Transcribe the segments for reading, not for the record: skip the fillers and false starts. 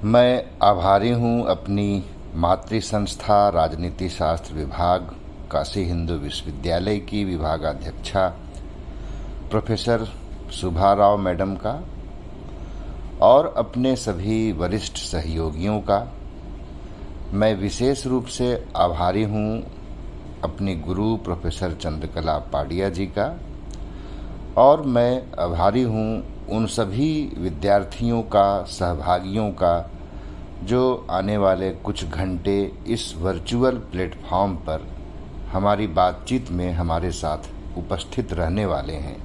मैं आभारी हूँ अपनी मातृ संस्था राजनीति शास्त्र विभाग काशी हिंदू विश्वविद्यालय की विभागाध्यक्षा प्रोफेसर सुभा राव मैडम का और अपने सभी वरिष्ठ सहयोगियों का। मैं विशेष रूप से आभारी हूँ अपनी गुरु प्रोफेसर चंद्रकला पाडिया जी का, और मैं आभारी हूँ उन सभी विद्यार्थियों का, सहभागियों का जो आने वाले कुछ घंटे इस वर्चुअल प्लेटफॉर्म पर हमारी बातचीत में हमारे साथ उपस्थित रहने वाले हैं।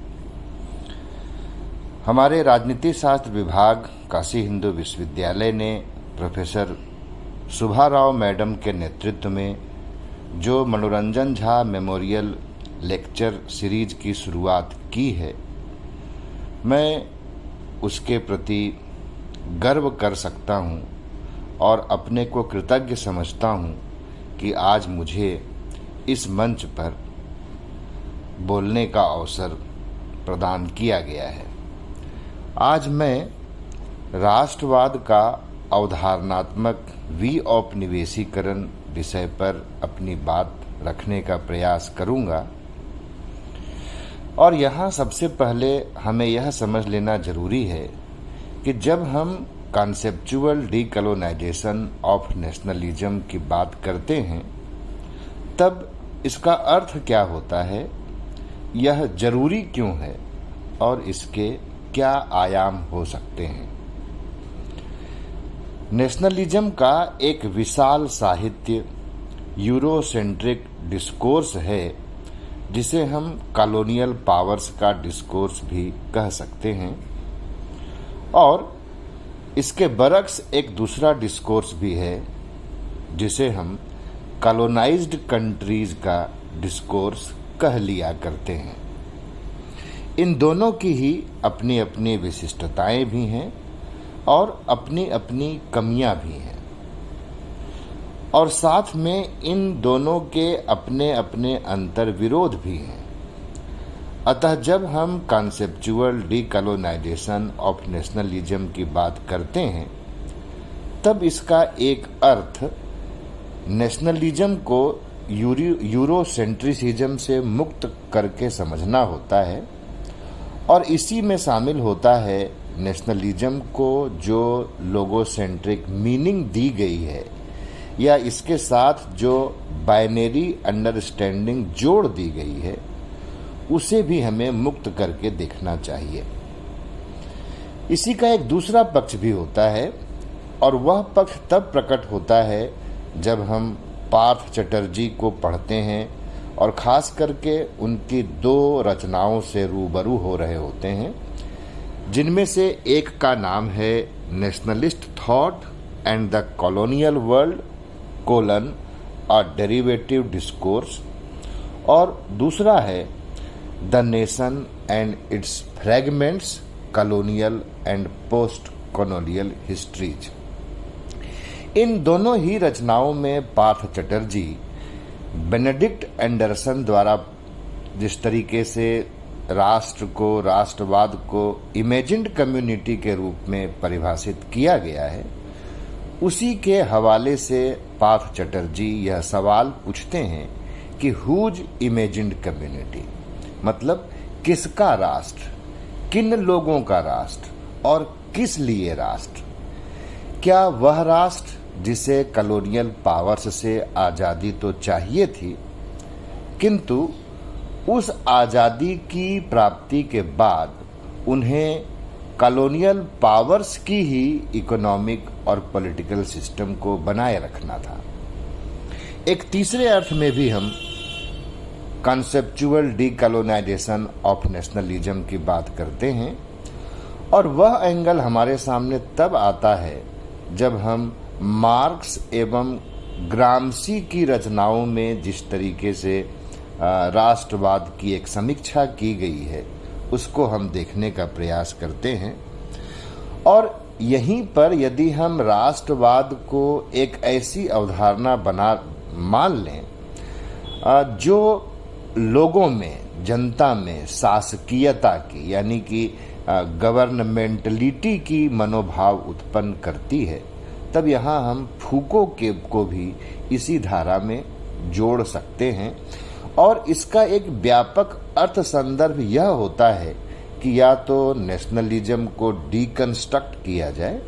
हमारे राजनीति शास्त्र विभाग काशी हिंदू विश्वविद्यालय ने प्रोफेसर सुभा राव मैडम के नेतृत्व में जो मनोरंजन झा मेमोरियल लेक्चर सीरीज की शुरुआत की है, मैं उसके प्रति गर्व कर सकता हूँ और अपने को कृतज्ञ समझता हूँ कि आज मुझे इस मंच पर बोलने का अवसर प्रदान किया गया है। आज मैं राष्ट्रवाद का अवधारणात्मक विऔपनिवेशीकरण विषय पर अपनी बात रखने का प्रयास करूँगा। और यहाँ सबसे पहले हमें यह समझ लेना जरूरी है कि जब हम कॉन्सेप्चुअल डीकोलोनाइजेशन ऑफ नेशनलिज्म की बात करते हैं तब इसका अर्थ क्या होता है, यह जरूरी क्यों है और इसके क्या आयाम हो सकते हैं। नेशनलिज्म का एक विशाल साहित्य यूरोसेंट्रिक डिस्कोर्स है जिसे हम कॉलोनियल पावर्स का डिस्कोर्स भी कह सकते हैं, और इसके बरक्स एक दूसरा डिस्कोर्स भी है जिसे हम कॉलोनाइज्ड कंट्रीज का डिस्कोर्स कह लिया करते हैं। इन दोनों की ही अपनी अपनी विशिष्टताएं भी हैं और अपनी अपनी कमियां भी हैं, और साथ में इन दोनों के अपने अपने अंतर विरोध भी हैं। अतः जब हम कॉन्सेप्चुअल डीकोलोनाइजेशन ऑफ नेशनलिज्म की बात करते हैं तब इसका एक अर्थ नेशनलिज्म को यूरोसेंट्रिसिज्म से मुक्त करके समझना होता है, और इसी में शामिल होता है नेशनलिज्म को जो लोगोसेंट्रिक मीनिंग दी गई है या इसके साथ जो बाइनरी अंडरस्टैंडिंग जोड़ दी गई है उसे भी हमें मुक्त करके देखना चाहिए। इसी का एक दूसरा पक्ष भी होता है, और वह पक्ष तब प्रकट होता है जब हम पार्थ चटर्जी को पढ़ते हैं और खास करके उनकी दो रचनाओं से रूबरू हो रहे होते हैं, जिनमें से एक का नाम है nationalist thought and the colonial world colon a derivative discourse, और दूसरा है the nation and its fragments colonial and post colonial histories. इन दोनों ही रचनाओं में पार्थ चटर्जी बेनेडिक्ट एंडरसन द्वारा जिस तरीके से राष्ट्र को, राष्ट्रवाद को इमेजिन्ड कम्युनिटी के रूप में परिभाषित किया गया है, उसी के हवाले से पार्थ चटर्जी यह सवाल पूछते हैं कि हुज इमेजिन्ड कम्युनिटी, मतलब किसका राष्ट्र, किन लोगों का राष्ट्र और किस लिए राष्ट्र। क्या वह राष्ट्र जिसे कॉलोनियल पावर्स से आज़ादी तो चाहिए थी, किंतु उस आज़ादी की प्राप्ति के बाद उन्हें कॉलोनियल पावर्स की ही इकोनॉमिक और पॉलिटिकल सिस्टम को बनाए रखना था। एक तीसरे अर्थ में भी हम कॉन्सेप्चुअल डीकोलोनाइजेशन ऑफ नेशनलिज्म की बात करते हैं, और वह एंगल हमारे सामने तब आता है जब हम मार्क्स एवं ग्रामसी की रचनाओं में जिस तरीके से राष्ट्रवाद की एक समीक्षा की गई है उसको हम देखने का प्रयास करते हैं। और यहीं पर यदि हम राष्ट्रवाद को एक ऐसी अवधारणा मान लें जो लोगों में, जनता में शासकीयता की यानी कि गवर्नमेंटलिटी की मनोभाव उत्पन्न करती है, तब यहाँ हम फूको के को भी इसी धारा में जोड़ सकते हैं। और इसका एक व्यापक अर्थ संदर्भ यह होता है कि या तो नेशनलिज्म को डीकंस्ट्रक्ट किया जाए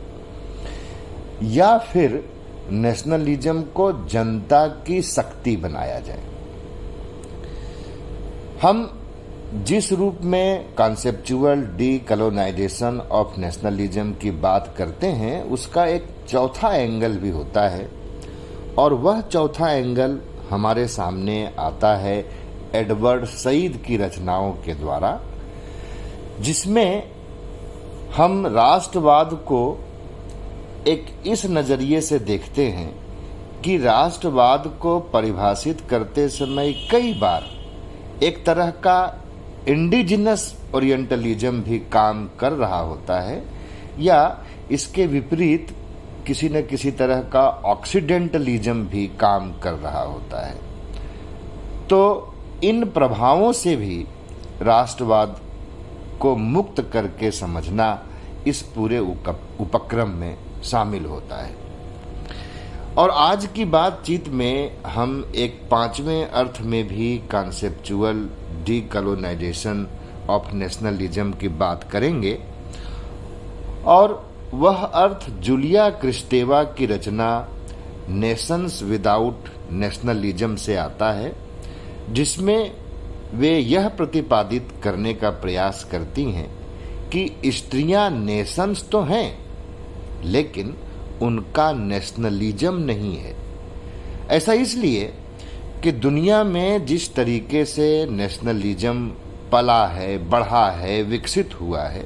या फिर नेशनलिज्म को जनता की शक्ति बनाया जाए। हम जिस रूप में कॉन्सेप्चुअल डीकोलोनाइजेशन ऑफ नेशनलिज्म की बात करते हैं, उसका एक चौथा एंगल भी होता है, और वह चौथा एंगल हमारे सामने आता है एडवर्ड सईद की रचनाओं के द्वारा, जिसमें हम राष्ट्रवाद को एक इस नजरिए से देखते हैं कि राष्ट्रवाद को परिभाषित करते समय कई बार एक तरह का इंडिजिनस ओरिएंटलिज्म भी काम कर रहा होता है, या इसके विपरीत किसी न किसी तरह का ऑक्सीडेंटलिज्म भी काम कर रहा होता है। तो इन प्रभावों से भी राष्ट्रवाद को मुक्त करके समझना इस पूरे उपक्रम में शामिल होता है। और आज की बातचीत में हम एक पांचवें अर्थ में भी कॉन्सेप्चुअल डीकोलोनाइजेशन ऑफ नेशनलिज्म की बात करेंगे, और वह अर्थ जूलिया क्रिस्टेवा की रचना नेशंस विदाउट नेशनलिज्म से आता है, जिसमें वे यह प्रतिपादित करने का प्रयास करती हैं कि स्त्रियां नेशंस तो हैं, लेकिन उनका नेशनलिज्म नहीं है। ऐसा इसलिए कि दुनिया में जिस तरीके से नेशनलिज्म पला है, बढ़ा है, विकसित हुआ है,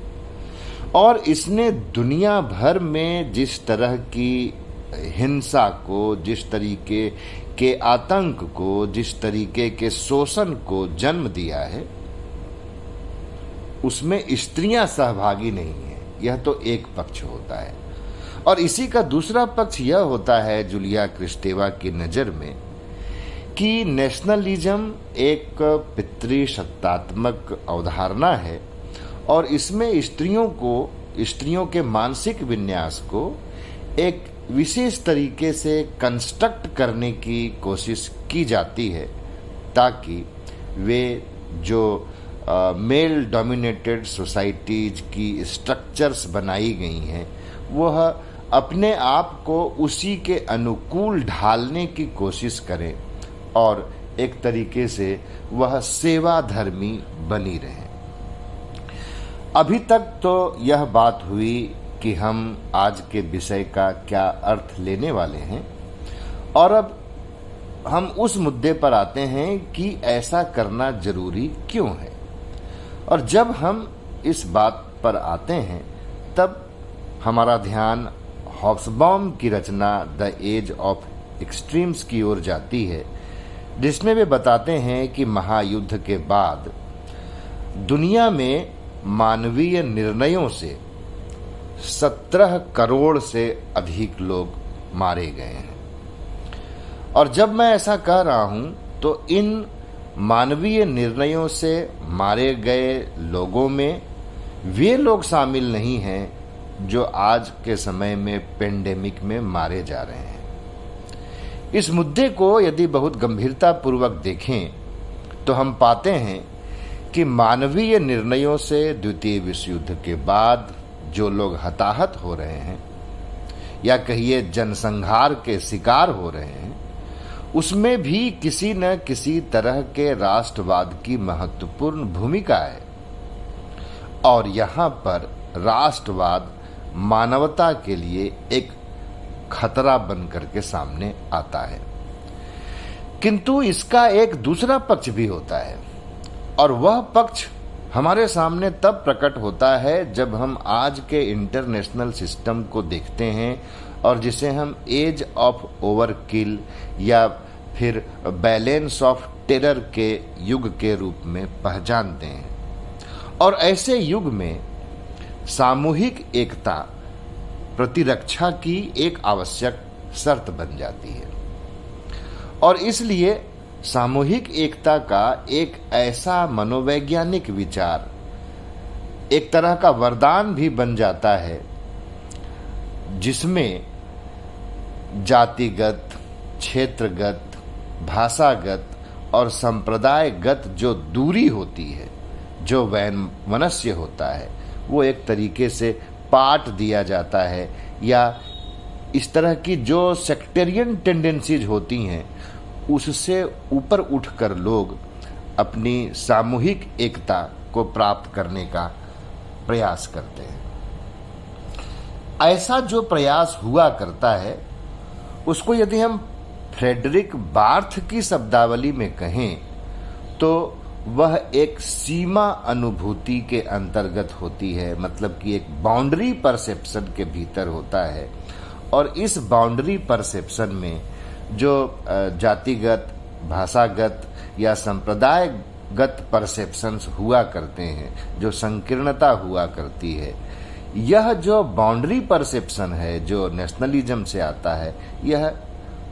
और इसने दुनिया भर में जिस तरह की हिंसा को, जिस तरीके के आतंक को, जिस तरीके के शोषण को जन्म दिया है, उसमें स्त्रियां सहभागी नहीं है। यह तो एक पक्ष होता है। और इसी का दूसरा पक्ष यह होता है जूलिया क्रिस्टेवा की नज़र में कि नेशनलिज्म एक पितृसत्तात्मक अवधारणा है, और इसमें स्त्रियों के मानसिक विन्यास को एक विशेष तरीके से कंस्ट्रक्ट करने की कोशिश की जाती है, ताकि वे जो मेल डोमिनेटेड सोसाइटीज की स्ट्रक्चर्स बनाई गई हैं, वह अपने आप को उसी के अनुकूल ढालने की कोशिश करें और एक तरीके से वह सेवा धर्मी बनी रहे। अभी तक तो यह बात हुई कि हम आज के विषय का क्या अर्थ लेने वाले हैं, और अब हम उस मुद्दे पर आते हैं कि ऐसा करना जरूरी क्यों है। और जब हम इस बात पर आते हैं, तब हमारा ध्यान हॉब्सबॉम की रचना द एज ऑफ एक्सट्रीम्स की ओर जाती है, जिसमें वे बताते हैं कि महायुद्ध के बाद दुनिया में मानवीय निर्णयों से 17 करोड़ से अधिक लोग मारे गए हैं। और जब मैं ऐसा कह रहा हूं, तो इन मानवीय निर्णयों से मारे गए लोगों में वे लोग शामिल नहीं हैं जो आज के समय में पेंडेमिक में मारे जा रहे हैं। इस मुद्दे को यदि बहुत गंभीरता पूर्वक देखें, तो हम पाते हैं कि मानवीय निर्णयों से द्वितीय विश्व युद्ध के बाद जो लोग हताहत हो रहे हैं, या कहिए जनसंहार के शिकार हो रहे हैं, उसमें भी किसी न किसी तरह के राष्ट्रवाद की महत्वपूर्ण भूमिका है। और यहाँ पर राष्ट्रवाद मानवता के लिए एक खतरा बन करके सामने आता है। किंतु इसका एक दूसरा पक्ष भी होता है, और वह पक्ष हमारे सामने तब प्रकट होता है जब हम आज के इंटरनेशनल सिस्टम को देखते हैं, और जिसे हम एज ऑफ ओवरकिल या फिर बैलेंस ऑफ टेरर के युग के रूप में पहचानते हैं। और ऐसे युग में सामूहिक एकता प्रतिरक्षा की एक आवश्यक शर्त बन जाती है, और इसलिए सामूहिक एकता का एक ऐसा मनोवैज्ञानिक विचार एक तरह का वरदान भी बन जाता है, जिसमें जातिगत, क्षेत्रगत, भाषागत और संप्रदायगत जो दूरी होती है, जो वैमनस्य होता है, वो एक तरीके से पाट दिया जाता है, या इस तरह की जो सेक्टेरियन टेंडेंसीज होती हैं उससे ऊपर उठकर लोग अपनी सामूहिक एकता को प्राप्त करने का प्रयास करते हैं। ऐसा जो प्रयास हुआ करता है उसको यदि हम फ्रेडरिक बार्थ की शब्दावली में कहें तो वह एक सीमा अनुभूति के अंतर्गत होती है, मतलब कि एक बाउंड्री परसेप्शन के भीतर होता है। और इस बाउंड्री परसेप्शन में जो जातिगत, भाषागत या संप्रदायगत परसेप्शंस हुआ करते हैं, जो संकीर्णता हुआ करती है, यह जो बाउंड्री परसेप्शन है जो नेशनलिज्म से आता है, यह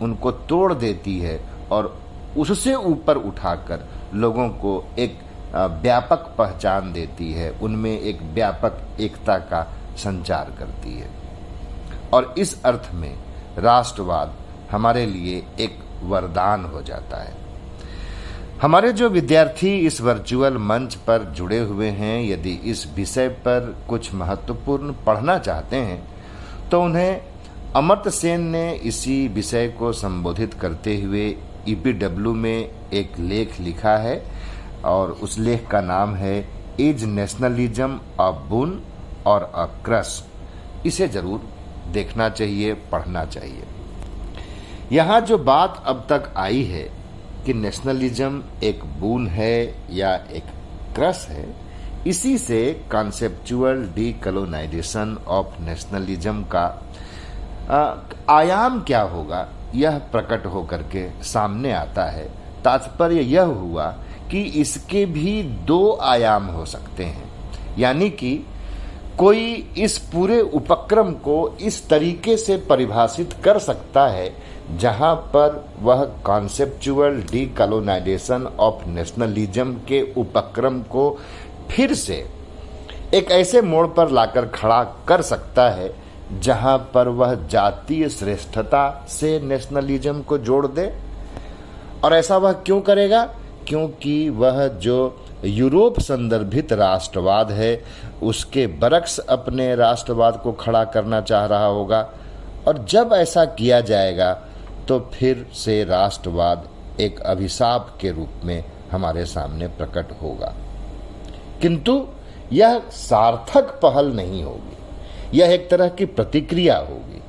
उनको तोड़ देती है और उससे ऊपर उठाकर लोगों को एक व्यापक पहचान देती है, उनमें एक व्यापक एकता का संचार करती है। और इस अर्थ में राष्ट्रवाद हमारे लिए एक वरदान हो जाता है। हमारे जो विद्यार्थी इस वर्चुअल मंच पर जुड़े हुए हैं, यदि इस विषय पर कुछ महत्वपूर्ण पढ़ना चाहते हैं तो उन्हें अमर्त्य सेन ने इसी विषय को संबोधित करते हुए EPW में एक लेख लिखा है और उस लेख का नाम है इज नेशनलिज्म अ बुन और अ क्रस। इसे जरूर देखना चाहिए, पढ़ना चाहिए। यहाँ जो बात अब तक आई है कि नेशनलिज्म एक बून है या एक क्रस है, इसी से कॉन्सेप्चुअल डीकोलोनाइजेशन ऑफ नेशनलिज्म का आयाम क्या होगा यह प्रकट होकर के सामने आता है। तात्पर्य यह हुआ कि इसके भी दो आयाम हो सकते हैं, यानी कि कोई इस पूरे उपक्रम को इस तरीके से परिभाषित कर सकता है जहां पर वह कॉन्सेप्चुअल डीकोलोनाइजेशन ऑफ नेशनलिज्म के उपक्रम को फिर से एक ऐसे मोड़ पर लाकर खड़ा कर सकता है जहां पर वह जातीय श्रेष्ठता से नेशनलिज्म को जोड़ दे। और ऐसा वह क्यों करेगा? क्योंकि वह जो यूरोप संदर्भित राष्ट्रवाद है उसके बरक्स अपने राष्ट्रवाद को खड़ा करना चाह रहा होगा, और जब ऐसा किया जाएगा तो फिर से राष्ट्रवाद एक अभिशाप के रूप में हमारे सामने प्रकट होगा। किंतु यह सार्थक पहल नहीं होगी, यह एक तरह की प्रतिक्रिया होगी।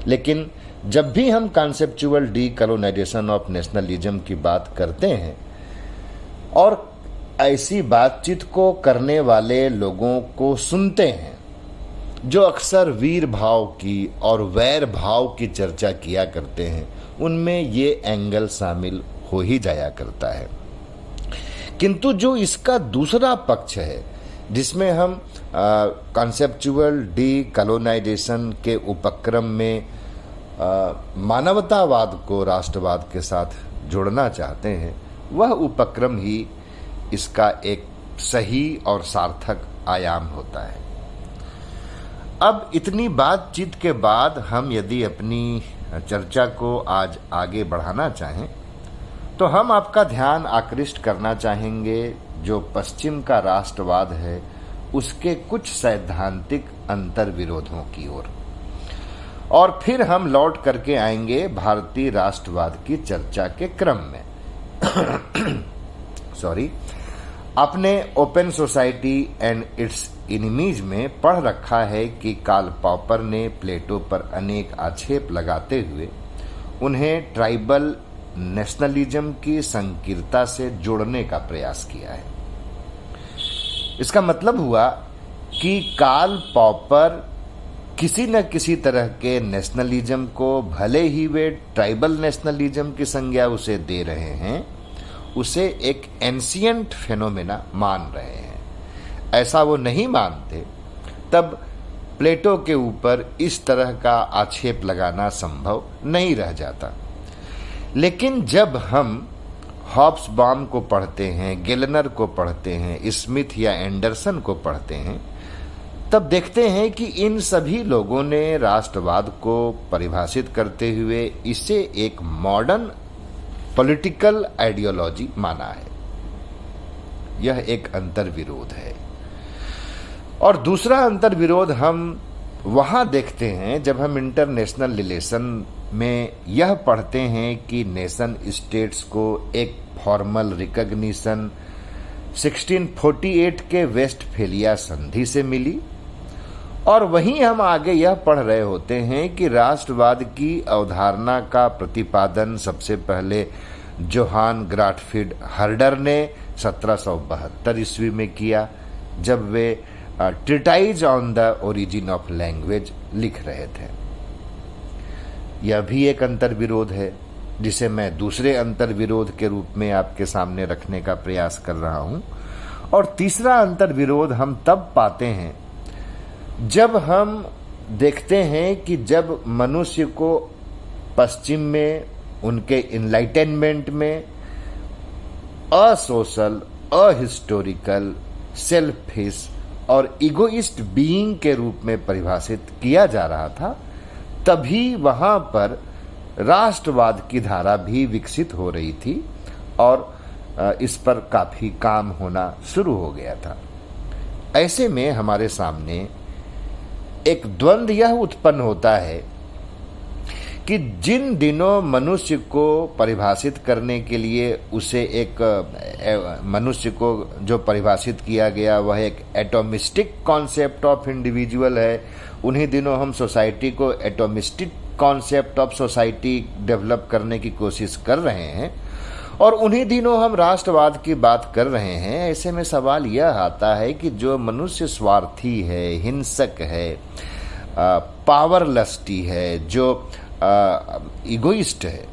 लेकिन जब भी हम कॉन्सेप्चुअल डीकोलोनाइजेशन ऑफ नेशनलिज्म की बात करते हैं और ऐसी बातचीत को करने वाले लोगों को सुनते हैं जो अक्सर वीर भाव की और वैर भाव की चर्चा किया करते हैं, उनमें ये एंगल शामिल हो ही जाया करता है। किंतु जो इसका दूसरा पक्ष है जिसमें हम कॉन्सेप्चुअल डीकोलोनाइजेशन के उपक्रम में मानवतावाद को राष्ट्रवाद के साथ जोड़ना चाहते हैं, वह उपक्रम ही इसका एक सही और सार्थक आयाम होता है। अब इतनी बातचीत के बाद हम यदि अपनी चर्चा को आज आगे बढ़ाना चाहें तो हम आपका ध्यान आकृष्ट करना चाहेंगे जो पश्चिम का राष्ट्रवाद है उसके कुछ सैद्धांतिक अंतर विरोधों की ओर, और फिर हम लौट करके आएंगे भारतीय राष्ट्रवाद की चर्चा के क्रम में। आपने open society and it's enemies में पढ़ रखा है कि कार्ल पॉपर ने प्लेटो पर अनेक आक्षेप लगाते हुए उन्हें ट्राइबल नेशनलिज्म की संकीर्णता से जोड़ने का प्रयास किया है। इसका मतलब हुआ कि कार्ल पॉपर किसी न किसी तरह के नेशनलिज्म को, भले ही वे ट्राइबल नेशनलिज्म की संज्ञा उसे दे रहे हैं, उसे एक एंशिएंट फेनोमेना मान रहे हैं। ऐसा वो नहीं मानते तब प्लेटो के ऊपर इस तरह का आक्षेप लगाना संभव नहीं रह जाता। लेकिन जब हम हॉब्सबॉम को पढ़ते हैं, गेलनर को पढ़ते हैं, स्मिथ या एंडरसन को पढ़ते हैं, तब देखते हैं कि इन सभी लोगों ने राष्ट्रवाद को परिभाषित करते हुए इसे एक मॉडर्न पॉलिटिकल आइडियोलॉजी माना है। यह एक अंतर्विरोध है। और दूसरा अंतर्विरोध हम वहां देखते हैं जब हम इंटरनेशनल रिलेशन में यह पढ़ते हैं कि नेशन स्टेट्स को एक फॉर्मल रिकॉग्निशन 1648 के वेस्टफेलिया संधि से मिली, और वहीं हम आगे यह पढ़ रहे होते हैं कि राष्ट्रवाद की अवधारणा का प्रतिपादन सबसे पहले जोहान ग्राटफिड हर्डर ने 1772 ईस्वी में किया, जब वे treatise on the origin of language लिख रहे थे। यह भी एक अंतर्विरोध है जिसे मैं दूसरे अंतर्विरोध के रूप में आपके सामने रखने का प्रयास कर रहा हूं। और तीसरा अंतर्विरोध हम तब पाते हैं जब हम देखते हैं कि जब मनुष्य को पश्चिम में उनके इनलाइटनमेंट में असोशल, अहिस्टोरिकल, सेल्फिश और इगोइस्ट बीइंग के रूप में परिभाषित किया जा रहा था, तभी वहां पर राष्ट्रवाद की धारा भी विकसित हो रही थी और इस पर काफी काम होना शुरू हो गया था। ऐसे में हमारे सामने एक द्वंद्व यह उत्पन्न होता है कि जिन दिनों मनुष्य को परिभाषित करने के लिए उसे एक मनुष्य को जो परिभाषित किया गया वह एक एटोमिस्टिक कॉन्सेप्ट ऑफ इंडिविजुअल है, उन्हीं दिनों हम सोसाइटी को atomistic concept of society develop करने की कोशिश कर रहे हैं, और उन्हीं दिनों हम राष्ट्रवाद की बात कर रहे हैं। ऐसे में सवाल यह आता है कि जो मनुष्य स्वार्थी है, हिंसक है, पावरलस्टी है, जो इगोइस्ट है,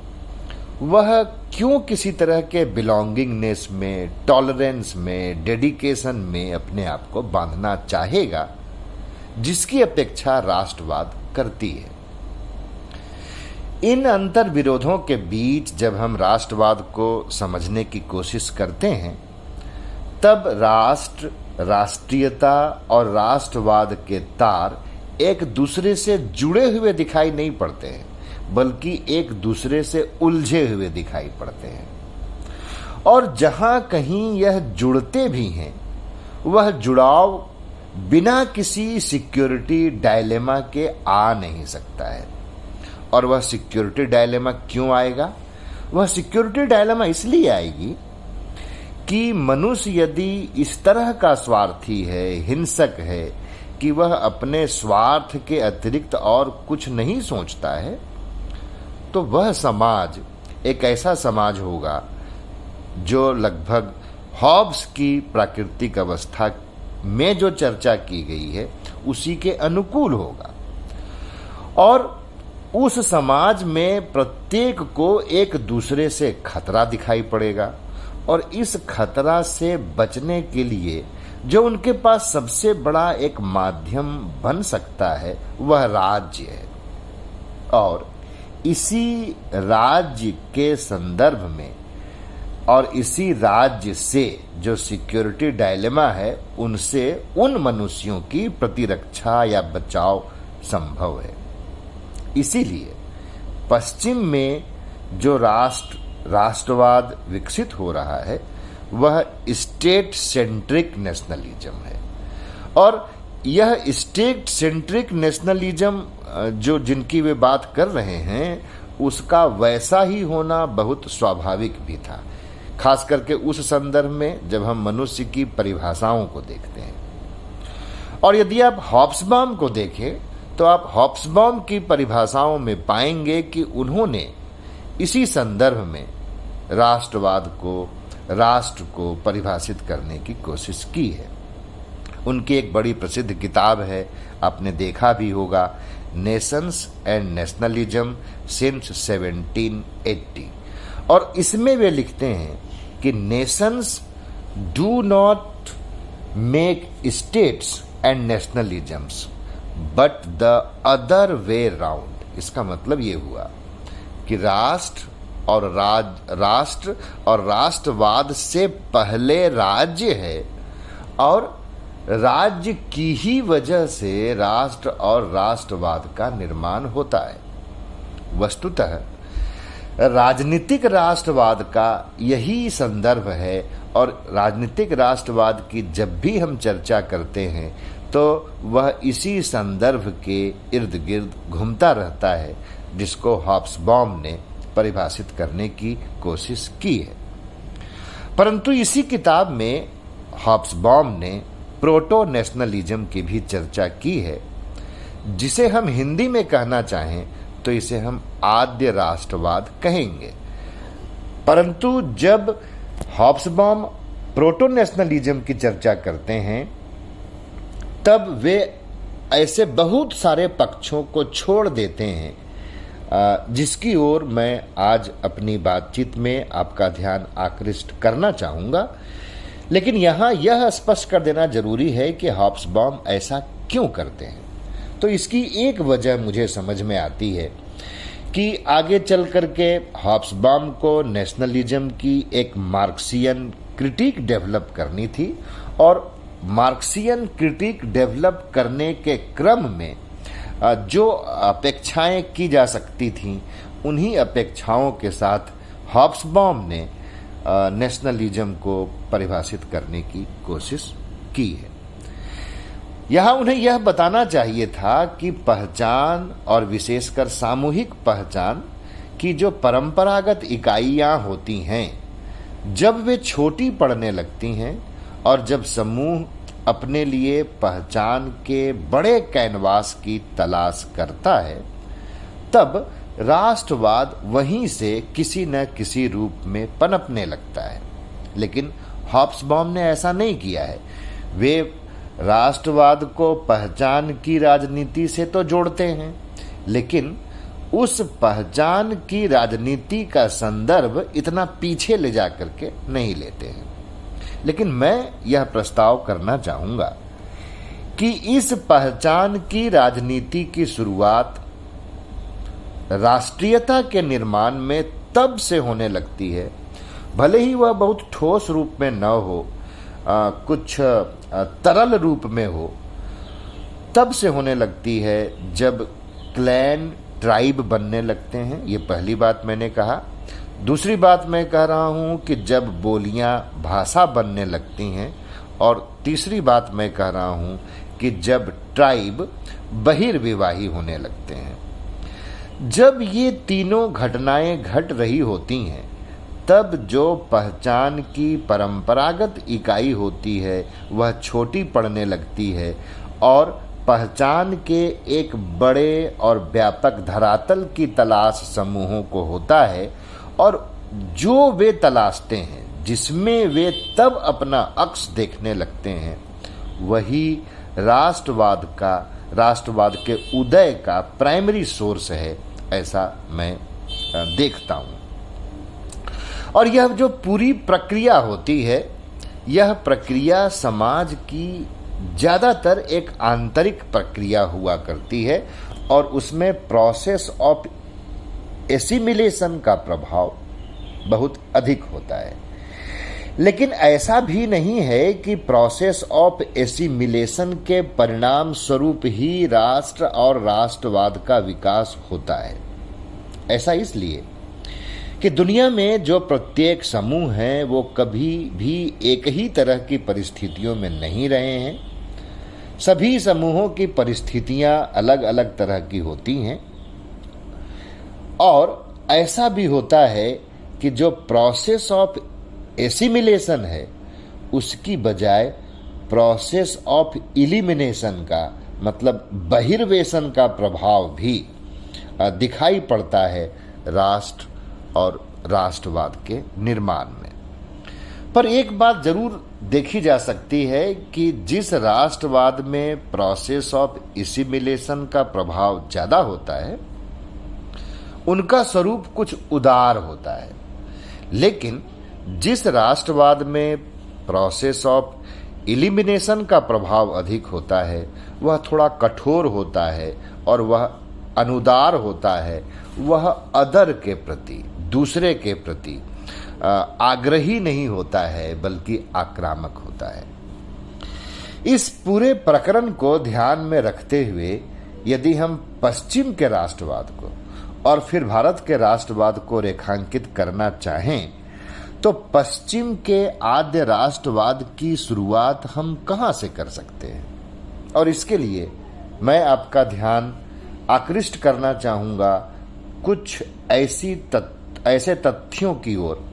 वह क्यों किसी तरह के बिलोंगिंगनेस में, टॉलरेंस में, डेडिकेशन में अपने आप को बांधना चाहेगा, जिसकी अपेक्षा राष्ट्रवाद करती है। इन अंतर विरोधों के बीच जब हम राष्ट्रवाद को समझने की कोशिश करते हैं, तब राष्ट्र, राष्ट्रीयता और राष्ट्रवाद के तार एक दूसरे से जुड़े हुए दिखाई नहीं पड़ते हैं, बल्कि एक दूसरे से उलझे हुए दिखाई पड़ते हैं। और जहां कहीं यह जुड़ते भी हैं, वह जुड़ाव बिना किसी सिक्योरिटी डायलेमा के आ नहीं सकता है। और वह सिक्योरिटी डायलेमा क्यों आएगा? वह सिक्योरिटी डायलेमा इसलिए आएगी कि मनुष्य यदि इस तरह का स्वार्थी है, हिंसक है कि वह अपने स्वार्थ के अतिरिक्त और कुछ नहीं सोचता है, तो वह समाज एक ऐसा समाज होगा जो लगभग हॉब्स की प्राकृतिक अवस्था में जो चर्चा की गई है उसी के अनुकूल होगा। और उस समाज में प्रत्येक को एक दूसरे से खतरा दिखाई पड़ेगा, और इस खतरा से बचने के लिए जो उनके पास सबसे बड़ा एक माध्यम बन सकता है वह राज्य है। और इसी राज्य के संदर्भ में और इसी राज्य से जो सिक्योरिटी डायलेमा है, उनसे उन मनुष्यों की प्रतिरक्षा या बचाव संभव है। इसीलिए पश्चिम में जो राष्ट्रवाद विकसित हो रहा है वह स्टेट सेंट्रिक नेशनलिज्म है। और यह स्टेट सेंट्रिक नेशनलिज्म जो जिनकी वे बात कर रहे हैं, उसका वैसा ही होना बहुत स्वाभाविक भी था, खास करके उस संदर्भ में जब हम मनुष्य की परिभाषाओं को देखते हैं। और यदि आप हॉब्सबॉम को देखें तो आप हॉब्सबॉम की परिभाषाओं में पाएंगे कि उन्होंने इसी संदर्भ में राष्ट्रवाद को, राष्ट्र को परिभाषित करने की कोशिश की है। उनकी एक बड़ी प्रसिद्ध किताब है, आपने देखा भी होगा, नेशंस एंड नेशनलिज्म सिंस 1780। और इसमें वे लिखते हैं कि nations do not make states and nationalisms but the other way round. इसका मतलब ये हुआ कि राष्ट्र और राष्ट्रवाद से पहले राज्य है, और राज्य की ही वजह से राष्ट्र और राष्ट्रवाद का निर्माण होता है। वस्तुतः राजनीतिक राष्ट्रवाद का यही संदर्भ है और राजनीतिक राष्ट्रवाद की जब भी हम चर्चा करते हैं तो वह इसी संदर्भ के इर्द गिर्द घूमता रहता है, जिसको हॉब्सबॉम ने परिभाषित करने की कोशिश की है। परंतु इसी किताब में हॉब्सबॉम ने प्रोटो नेशनलिज्म की भी चर्चा की है, जिसे हम हिंदी में कहना चाहें तो इसे हम आद्य राष्ट्रवाद कहेंगे। परंतु जब हॉब्सबॉम प्रोटो नेशनलिज्म की चर्चा करते हैं तब वे ऐसे बहुत सारे पक्षों को छोड़ देते हैं जिसकी ओर मैं आज अपनी बातचीत में आपका ध्यान आकृष्ट करना चाहूँगा। लेकिन यहाँ यह स्पष्ट कर देना जरूरी है कि हॉब्सबॉम ऐसा क्यों करते हैं। तो इसकी एक वजह मुझे समझ में आती है कि आगे चल करके हॉब्सबॉम को नेशनलिज्म की एक मार्क्सियन क्रिटिक डेवलप करनी थी और मार्क्सियन क्रिटिक डेवलप करने के क्रम में जो अपेक्षाएं की जा सकती थीं उन्हीं अपेक्षाओं के साथ हॉब्सबॉम ने नेशनलिज्म को परिभाषित करने की कोशिश की है। यहाँ उन्हें यह बताना चाहिए था कि पहचान और विशेषकर सामूहिक पहचान की जो परंपरागत इकाइयाँ होती हैं, जब वे छोटी पड़ने लगती हैं और जब समूह अपने लिए पहचान के बड़े कैनवास की तलाश करता है, तब राष्ट्रवाद वहीं से किसी न किसी रूप में पनपने लगता है। लेकिन हॉब्सबॉम ने ऐसा नहीं किया है। वे राष्ट्रवाद को पहचान की राजनीति से तो जोड़ते हैं, लेकिन उस पहचान की राजनीति का संदर्भ इतना पीछे ले जाकर के नहीं लेते हैं। लेकिन मैं यह प्रस्ताव करना चाहूँगा कि इस पहचान की राजनीति की शुरुआत राष्ट्रीयता के निर्माण में तब से होने लगती है, भले ही वह बहुत ठोस रूप में न हो, कुछ तरल रूप में हो, तब से होने लगती है जब क्लैन ट्राइब बनने लगते हैं। ये पहली बात मैंने कहा। दूसरी बात मैं कह रहा हूँ कि जब बोलियाँ भाषा बनने लगती हैं, और तीसरी बात मैं कह रहा हूँ कि जब ट्राइब बहिर्विवाही होने लगते हैं। जब ये तीनों घटनाएं घट रही होती हैं, तब जो पहचान की परंपरागत इकाई होती है वह छोटी पड़ने लगती है और पहचान के एक बड़े और व्यापक धरातल की तलाश समूहों को होता है, और जो वे तलाशते हैं, जिसमें वे तब अपना अक्स देखने लगते हैं, वही राष्ट्रवाद के उदय का प्राइमरी सोर्स है, ऐसा मैं देखता हूँ। और यह जो पूरी प्रक्रिया होती है, यह प्रक्रिया समाज की ज़्यादातर एक आंतरिक प्रक्रिया हुआ करती है और उसमें प्रोसेस ऑफ एसिमिलेशन का प्रभाव बहुत अधिक होता है। लेकिन ऐसा भी नहीं है कि प्रोसेस ऑफ एसिमिलेशन के परिणाम स्वरूप ही राष्ट्र और राष्ट्रवाद का विकास होता है। ऐसा इसलिए कि दुनिया में जो प्रत्येक समूह हैं वो कभी भी एक ही तरह की परिस्थितियों में नहीं रहे हैं। सभी समूहों की परिस्थितियां अलग अलग तरह की होती हैं, और ऐसा भी होता है कि जो प्रोसेस ऑफ एसिमिलेशन है उसकी बजाय प्रोसेस ऑफ इलिमिनेशन का, मतलब बहिर्वेशन का प्रभाव भी दिखाई पड़ता है राष्ट्र और राष्ट्रवाद के निर्माण में। पर एक बात जरूर देखी जा सकती है कि जिस राष्ट्रवाद में प्रोसेस ऑफ एसिमिलेशन का प्रभाव ज़्यादा होता है उनका स्वरूप कुछ उदार होता है, लेकिन जिस राष्ट्रवाद में प्रोसेस ऑफ इलिमिनेशन का प्रभाव अधिक होता है वह थोड़ा कठोर होता है और वह अनुदार होता है। वह अदर के प्रति, दूसरे के प्रति आग्रही नहीं होता है बल्कि आक्रामक होता है। इस पूरे प्रकरण को ध्यान में रखते हुए यदि हम पश्चिम के राष्ट्रवाद को और फिर भारत के राष्ट्रवाद को रेखांकित करना चाहें तो पश्चिम के आद्य राष्ट्रवाद की शुरुआत हम कहां से कर सकते हैं। और इसके लिए मैं आपका ध्यान आकृष्ट करना चाहूंगा कुछ ऐसे तथ्यों की ओर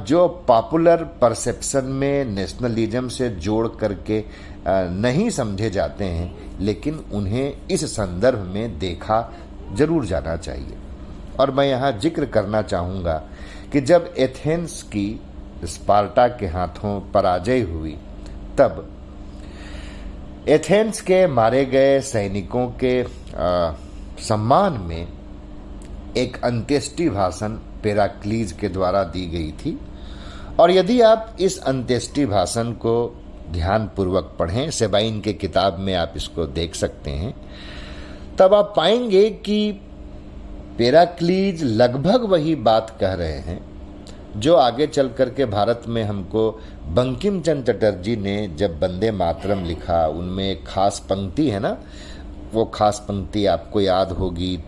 जो पॉपुलर परसेप्शन में नेशनलिज्म से जोड़ करके नहीं समझे जाते हैं, लेकिन उन्हें इस संदर्भ में देखा जरूर जाना चाहिए। और मैं यहाँ जिक्र करना चाहूँगा कि जब एथेंस की स्पार्टा के हाथों पराजय हुई तब एथेंस के मारे गए सैनिकों के सम्मान में एक अंत्येष्टि भाषण पेराक्लीज के द्वारा दी गई थी। और यदि आप इस अंत्येष्टि भाषण को ध्यानपूर्वक पढ़ें, सेबाइन के किताब में आप इसको देख सकते हैं, तब आप पाएंगे कि पेराक्लीज लगभग वही बात कह रहे हैं जो आगे चल करके भारत में हमको बंकिम चंद्र चटर्जी ने जब वंदे मातरम लिखा, उनमें एक खास पंक्ति है ना, वो खास पंक्ति आपको याद होगी,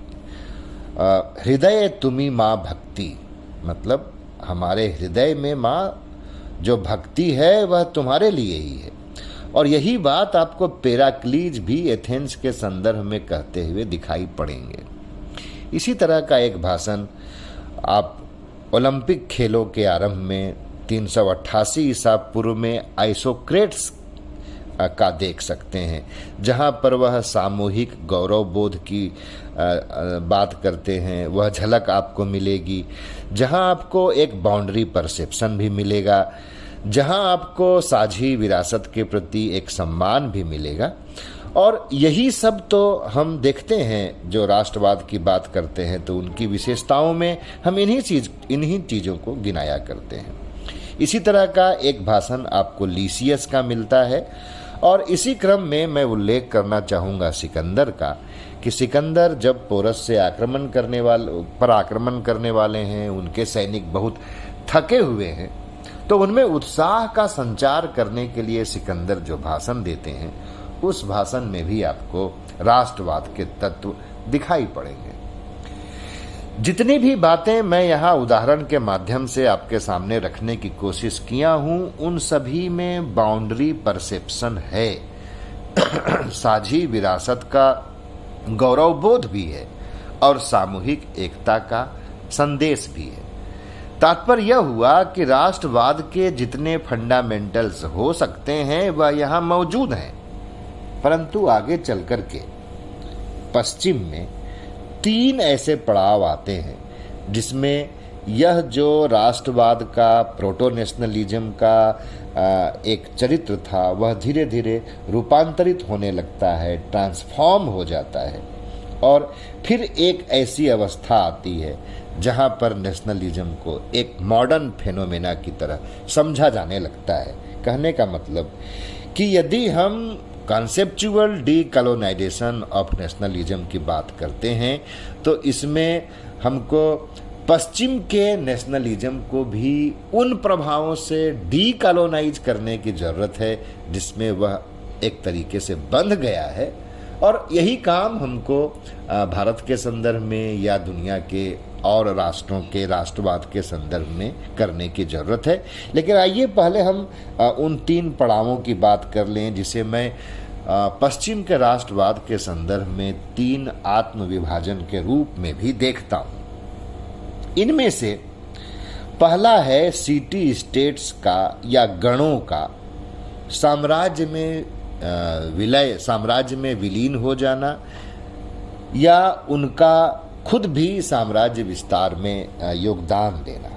हृदय तुम्ही माँ भक्ति, मतलब हमारे हृदय में माँ जो भक्ति है वह तुम्हारे लिए ही है। और यही बात आपको पेराक्लीज भी एथेंस के संदर्भ में कहते हुए दिखाई पड़ेंगे। इसी तरह का एक भाषण आप ओलंपिक खेलों के आरंभ में 388 ईसा पूर्व में आइसोक्रेट्स का देख सकते हैं, जहां पर वह सामूहिक गौरव बोध की बात करते हैं। वह झलक आपको मिलेगी जहां आपको एक बाउंड्री परसेप्शन भी मिलेगा, जहां आपको साझी विरासत के प्रति एक सम्मान भी मिलेगा। और यही सब तो हम देखते हैं, जो राष्ट्रवाद की बात करते हैं तो उनकी विशेषताओं में हम इन्हीं चीज़ों को गिनाया करते हैं। इसी तरह का एक भाषण आपको लीसियस का मिलता है। और इसी क्रम में मैं उल्लेख करना चाहूँगा सिकंदर का, कि सिकंदर जब पोरस से आक्रमण करने वाले हैं, उनके सैनिक बहुत थके हुए हैं, तो उनमें उत्साह का संचार करने के लिए सिकंदर जो भाषण देते हैं, उस भाषण में भी आपको राष्ट्रवाद के तत्व दिखाई पड़ेंगे। जितनी भी बातें मैं यहाँ उदाहरण के माध्यम से आपके सामने रखने की कोशिश किया हूँ, उन सभी में बाउंड्री परसेप्शन है, साझी विरासत का गौरव बोध भी है और सामूहिक एकता का संदेश भी है। तात्पर्य यह हुआ कि राष्ट्रवाद के जितने फंडामेंटल्स हो सकते हैं वह यहाँ मौजूद हैं, परंतु आगे चल कर के पश्चिम में 3 ऐसे पड़ाव आते हैं जिसमें यह जो राष्ट्रवाद का, प्रोटो नेशनलिज्म का एक चरित्र था, वह धीरे धीरे रूपांतरित होने लगता है, ट्रांसफॉर्म हो जाता है। और फिर एक ऐसी अवस्था आती है जहां पर नेशनलिज्म को एक मॉडर्न फेनोमेना की तरह समझा जाने लगता है। कहने का मतलब कि यदि हम कॉन्सेप्चुअल डीकोलोनाइजेशन ऑफ नेशनलिज्म की बात करते हैं तो इसमें हमको पश्चिम के नेशनलिज्म को भी उन प्रभावों से डीकोलोनाइज करने की जरूरत है जिसमें वह एक तरीके से बंध गया है। और यही काम हमको भारत के संदर्भ में या दुनिया के और राष्ट्रों के राष्ट्रवाद के संदर्भ में करने की जरूरत है। लेकिन आइए पहले हम उन 3 पड़ावों की बात कर लें जिसे मैं पश्चिम के राष्ट्रवाद के संदर्भ में 3 आत्म विभाजन के रूप में भी देखता हूं। इनमें से पहला है सिटी स्टेट्स का या गणों का साम्राज्य में विलीन हो जाना या उनका खुद भी साम्राज्य विस्तार में योगदान देना।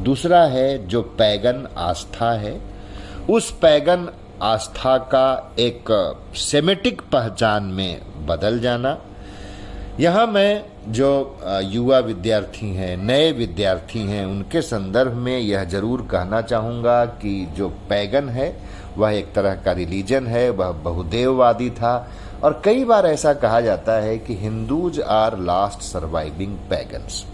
दूसरा है जो पैगन आस्था है, उस पैगन आस्था का एक सेमेटिक पहचान में बदल जाना। यहाँ मैं जो युवा विद्यार्थी हैं, नए विद्यार्थी हैं, उनके संदर्भ में यह जरूर कहना चाहूँगा कि जो पैगन है वह एक तरह का रिलीजन है, वह बहुदेववादी था। और कई बार ऐसा कहा जाता है कि हिंदूज आर लास्ट सर्वाइविंग पैगन्स।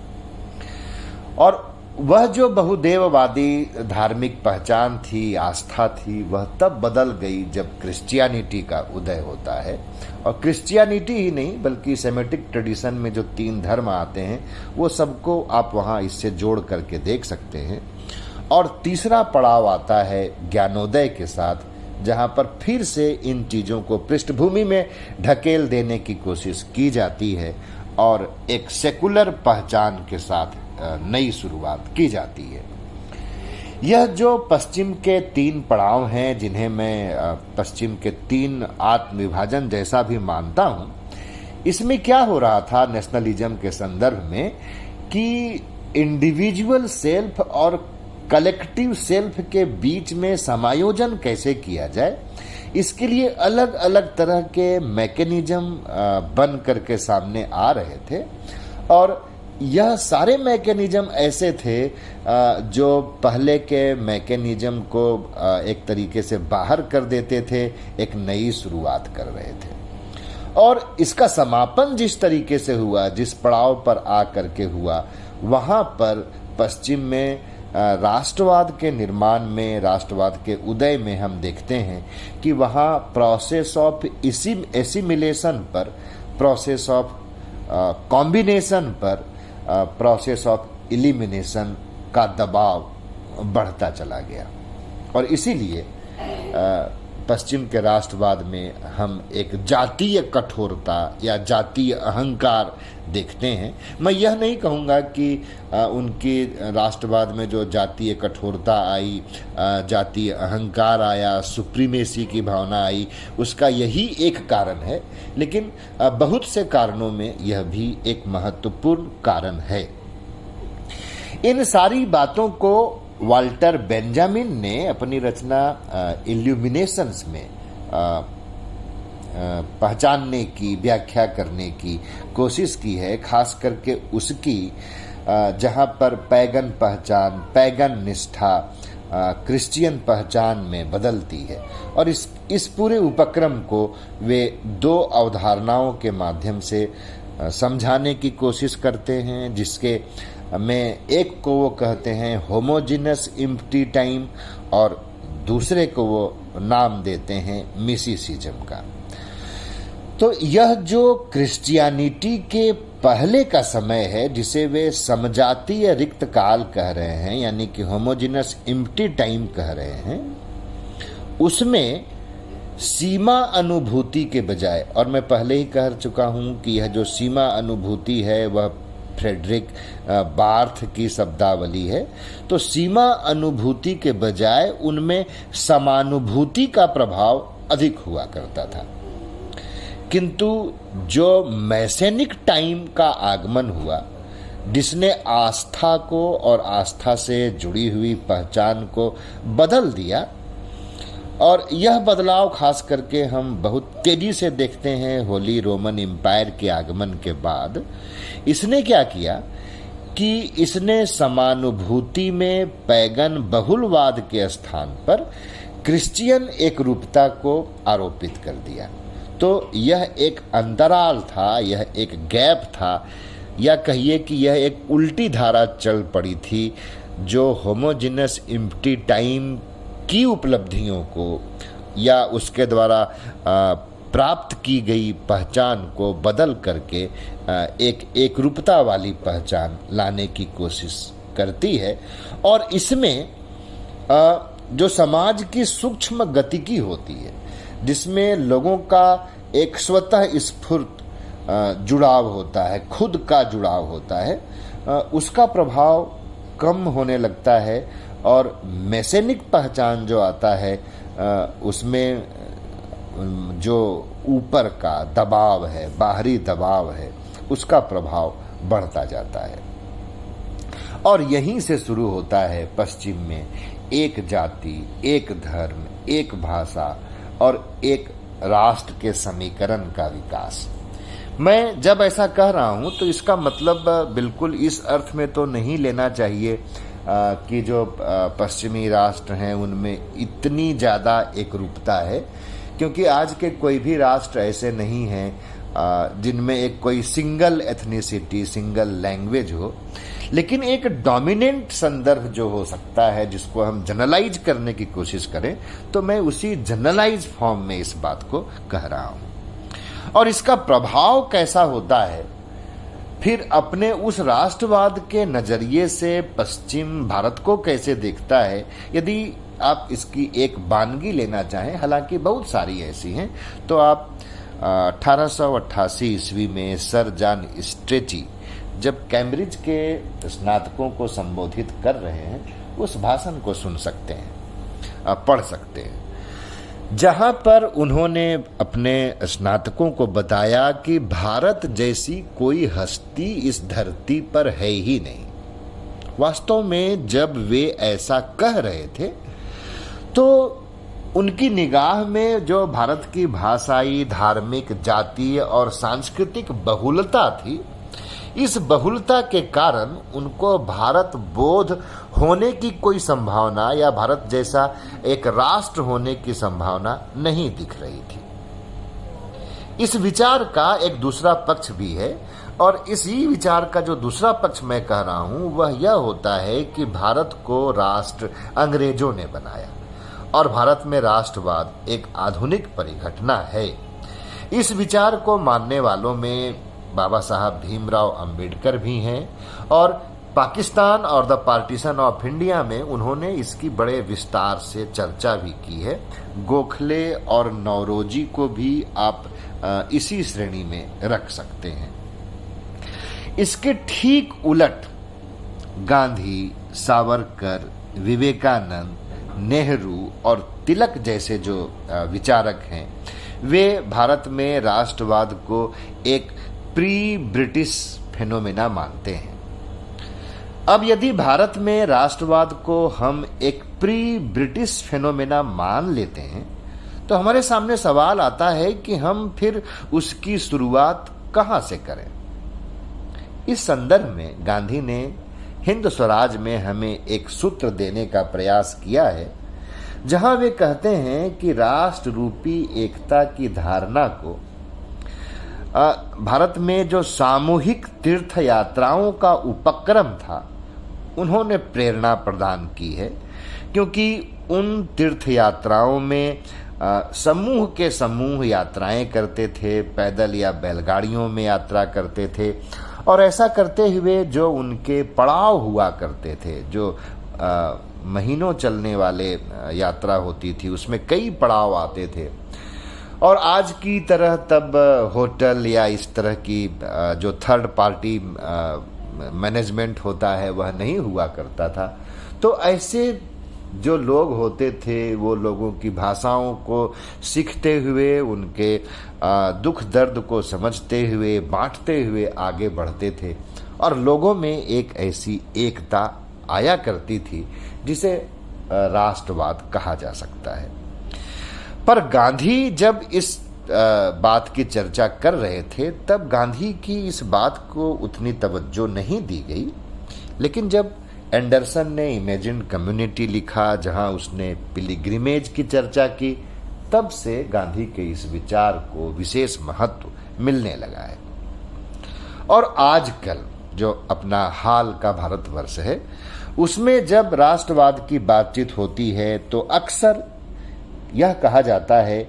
और वह जो बहुदेववादी धार्मिक पहचान थी, आस्था थी, वह तब बदल गई जब क्रिश्चियनिटी का उदय होता है। और क्रिश्चियनिटी ही नहीं बल्कि सेमेटिक ट्रेडिशन में जो 3 धर्म आते हैं वो सबको आप वहाँ इससे जोड़ करके देख सकते हैं। और तीसरा पड़ाव आता है ज्ञानोदय के साथ, जहाँ पर फिर से इन चीज़ों को पृष्ठभूमि में ढकेल देने की कोशिश की जाती है और एक सेकुलर पहचान के साथ नई शुरुआत की जाती है। यह जो पश्चिम के 3 पड़ाव हैं, जिन्हें मैं पश्चिम के 3 आत्मविभाजन जैसा भी मानता हूं, इसमें क्या हो रहा था नेशनलिज्म के संदर्भ में कि इंडिविजुअल सेल्फ और कलेक्टिव सेल्फ के बीच में समायोजन कैसे किया जाए, इसके लिए अलग अलग तरह के मैकेनिज्म बन करके सामने आ रहे थे। और यह सारे मैकेनिज्म ऐसे थे जो पहले के मैकेनिज्म को एक तरीके से बाहर कर देते थे, एक नई शुरुआत कर रहे थे। और इसका समापन जिस तरीके से हुआ, जिस पड़ाव पर आ करके हुआ, वहाँ पर पश्चिम में राष्ट्रवाद के निर्माण में, राष्ट्रवाद के उदय में हम देखते हैं कि वहाँ प्रोसेस ऑफ एसिमिलेशन पर, प्रोसेस ऑफ कॉम्बिनेशन पर, प्रोसेस ऑफ इलिमिनेशन का दबाव बढ़ता चला गया। और इसीलिए पश्चिम के राष्ट्रवाद में हम एक जातीय कठोरता या जातीय अहंकार देखते हैं। मैं यह नहीं कहूँगा कि उनकी राष्ट्रवाद में जो जातीय कठोरता आई, जातीय अहंकार आया, सुप्रीमेसी की भावना आई, उसका यही एक कारण है, लेकिन बहुत से कारणों में यह भी एक महत्वपूर्ण कारण है। इन सारी बातों को वाल्टर बेंजामिन ने अपनी रचना इल्यूमिनेशंस में पहचानने की, व्याख्या करने की कोशिश की है, खास करके उसकी जहाँ पर पैगन पहचान, पैगन निष्ठा क्रिश्चियन पहचान में बदलती है। और इस पूरे उपक्रम को वे 2 अवधारणाओं के माध्यम से समझाने की कोशिश करते हैं, जिसके में एक को वो कहते हैं होमोजिनस इम्प्टी टाइम और दूसरे को वो नाम देते हैं मिसिसिज्म का। तो यह जो क्रिश्चियनिटी के पहले का समय है, जिसे वे समजातीय रिक्त काल कह रहे हैं, यानी कि होमोजिनस इम्प्टी टाइम कह रहे हैं, उसमें सीमा अनुभूति के बजाय, और मैं पहले ही कह चुका हूं कि यह जो सीमा अनुभूति है वह फ्रेडरिक बार्थ की शब्दावली है, तो सीमा अनुभूति के बजाय उनमें समानुभूति का प्रभाव अधिक हुआ करता था। किंतु जो मैसेनिक टाइम का आगमन हुआ, जिसने आस्था को और आस्था से जुड़ी हुई पहचान को बदल दिया, और यह बदलाव खास करके हम बहुत तेजी से देखते हैं होली रोमन एम्पायर के आगमन के बाद। इसने क्या किया कि इसने समानुभूति में पैगन बहुलवाद के स्थान पर क्रिश्चियन एक रूपता को आरोपित कर दिया। तो यह एक अंतराल था, यह एक गैप था, या कहिए कि यह एक उल्टी धारा चल पड़ी थी, जो होमोजिनस इम्प्टी टाइम की उपलब्धियों को या उसके द्वारा प्राप्त की गई पहचान को बदल करके एक रूपता वाली पहचान लाने की कोशिश करती है। और इसमें जो समाज की सूक्ष्म गतिकी होती है, जिसमें लोगों का एक स्वतः स्फूर्त जुड़ाव होता है, खुद का जुड़ाव होता है, उसका प्रभाव कम होने लगता है। और मैसेनिक पहचान जो आता है, उसमें जो ऊपर का दबाव है, बाहरी दबाव है, उसका प्रभाव बढ़ता जाता है। और यहीं से शुरू होता है पश्चिम में एक जाति, एक धर्म, एक भाषा और एक राष्ट्र के समीकरण का विकास। मैं जब ऐसा कह रहा हूं तो इसका मतलब बिल्कुल इस अर्थ में तो नहीं लेना चाहिए कि जो पश्चिमी राष्ट्र हैं उनमें इतनी ज़्यादा एकरूपता है, क्योंकि आज के कोई भी राष्ट्र ऐसे नहीं हैं जिनमें एक कोई सिंगल एथनिसिटी, सिंगल लैंग्वेज हो। लेकिन एक डोमिनेंट संदर्भ जो हो सकता है, जिसको हम जनरलाइज करने की कोशिश करें, तो मैं उसी जनरलाइज फॉर्म में इस बात को कह रहा हूं। और इसका प्रभाव कैसा होता है, फिर अपने उस राष्ट्रवाद के नजरिए से पश्चिम भारत को कैसे देखता है, यदि आप इसकी एक वानगी लेना चाहें, हालांकि बहुत सारी ऐसी हैं, तो आप 1888 ईस्वी में सर जॉन स्ट्रेची जब कैम्ब्रिज के स्नातकों को संबोधित कर रहे हैं, उस भाषण को सुन सकते हैं, पढ़ सकते हैं, जहां पर उन्होंने अपने स्नातकों को बताया कि भारत जैसी कोई हस्ती इस धरती पर है ही नहीं। वास्तव में जब वे ऐसा कह रहे थे तो उनकी निगाह में जो भारत की भाषाई, धार्मिक, जातीय और सांस्कृतिक बहुलता थी, इस बहुलता के कारण उनको भारत बोध होने की कोई संभावना या भारत जैसा एक राष्ट्र होने की संभावना नहीं दिख रही थी। इस विचार का एक दूसरा पक्ष भी है, और इसी विचार का जो दूसरा पक्ष मैं कह रहा हूं वह यह होता है कि भारत को राष्ट्र अंग्रेजों ने बनाया और भारत में राष्ट्रवाद एक आधुनिक परिघटना है। इस विचार को मानने वालों में बाबा साहब भीमराव अंबेडकर भी हैं, और पाकिस्तान और द पार्टीशन ऑफ इंडिया में उन्होंने इसकी बड़े विस्तार से चर्चा भी की है। गोखले और नौरोजी को भी आप इसी श्रेणी में रख सकते हैं। इसके ठीक उलट गांधी, सावरकर, विवेकानंद, नेहरू और तिलक जैसे जो विचारक हैं, वे भारत में राष्ट्रवाद को एक प्री ब्रिटिश फेनोमेना मानते हैं। अब यदि भारत में राष्ट्रवाद को हम एक प्री ब्रिटिश फेनोमेना मान लेते हैं, तो हमारे सामने सवाल आता है कि हम फिर उसकी शुरुआत कहां से करें। इस संदर्भ में गांधी ने हिंद स्वराज में हमें एक सूत्र देने का प्रयास किया है, जहां वे कहते हैं कि राष्ट्र रूपी एकता की धारणा को भारत में जो सामूहिक तीर्थ यात्राओं का उपक्रम था, उन्होंने प्रेरणा प्रदान की है, क्योंकि उन तीर्थ यात्राओं में समूह के समूह यात्राएं करते थे, पैदल या बैलगाड़ियों में यात्रा करते थे, और ऐसा करते हुए जो उनके पड़ाव हुआ करते थे, जो महीनों चलने वाले यात्रा होती थी, उसमें कई पड़ाव आते थे, और आज की तरह तब होटल या इस तरह की जो थर्ड पार्टी मैनेजमेंट होता है वह नहीं हुआ करता था। तो ऐसे जो लोग होते थे, वो लोगों की भाषाओं को सीखते हुए, उनके दुख दर्द को समझते हुए, बांटते हुए आगे बढ़ते थे, और लोगों में एक ऐसी एकता आया करती थी जिसे राष्ट्रवाद कहा जा सकता है। पर गांधी जब इस बात की चर्चा कर रहे थे, तब गांधी की इस बात को उतनी तवज्जो नहीं दी गई। लेकिन जब एंडरसन ने इमेजिन कम्युनिटी लिखा, जहां उसने पिलग्रिमेज की चर्चा की, तब से गांधी के इस विचार को विशेष महत्व मिलने लगा है। और आजकल जो अपना हाल का भारतवर्ष है, उसमें जब राष्ट्रवाद की बातचीत होती है तो अक्सर यह कहा जाता है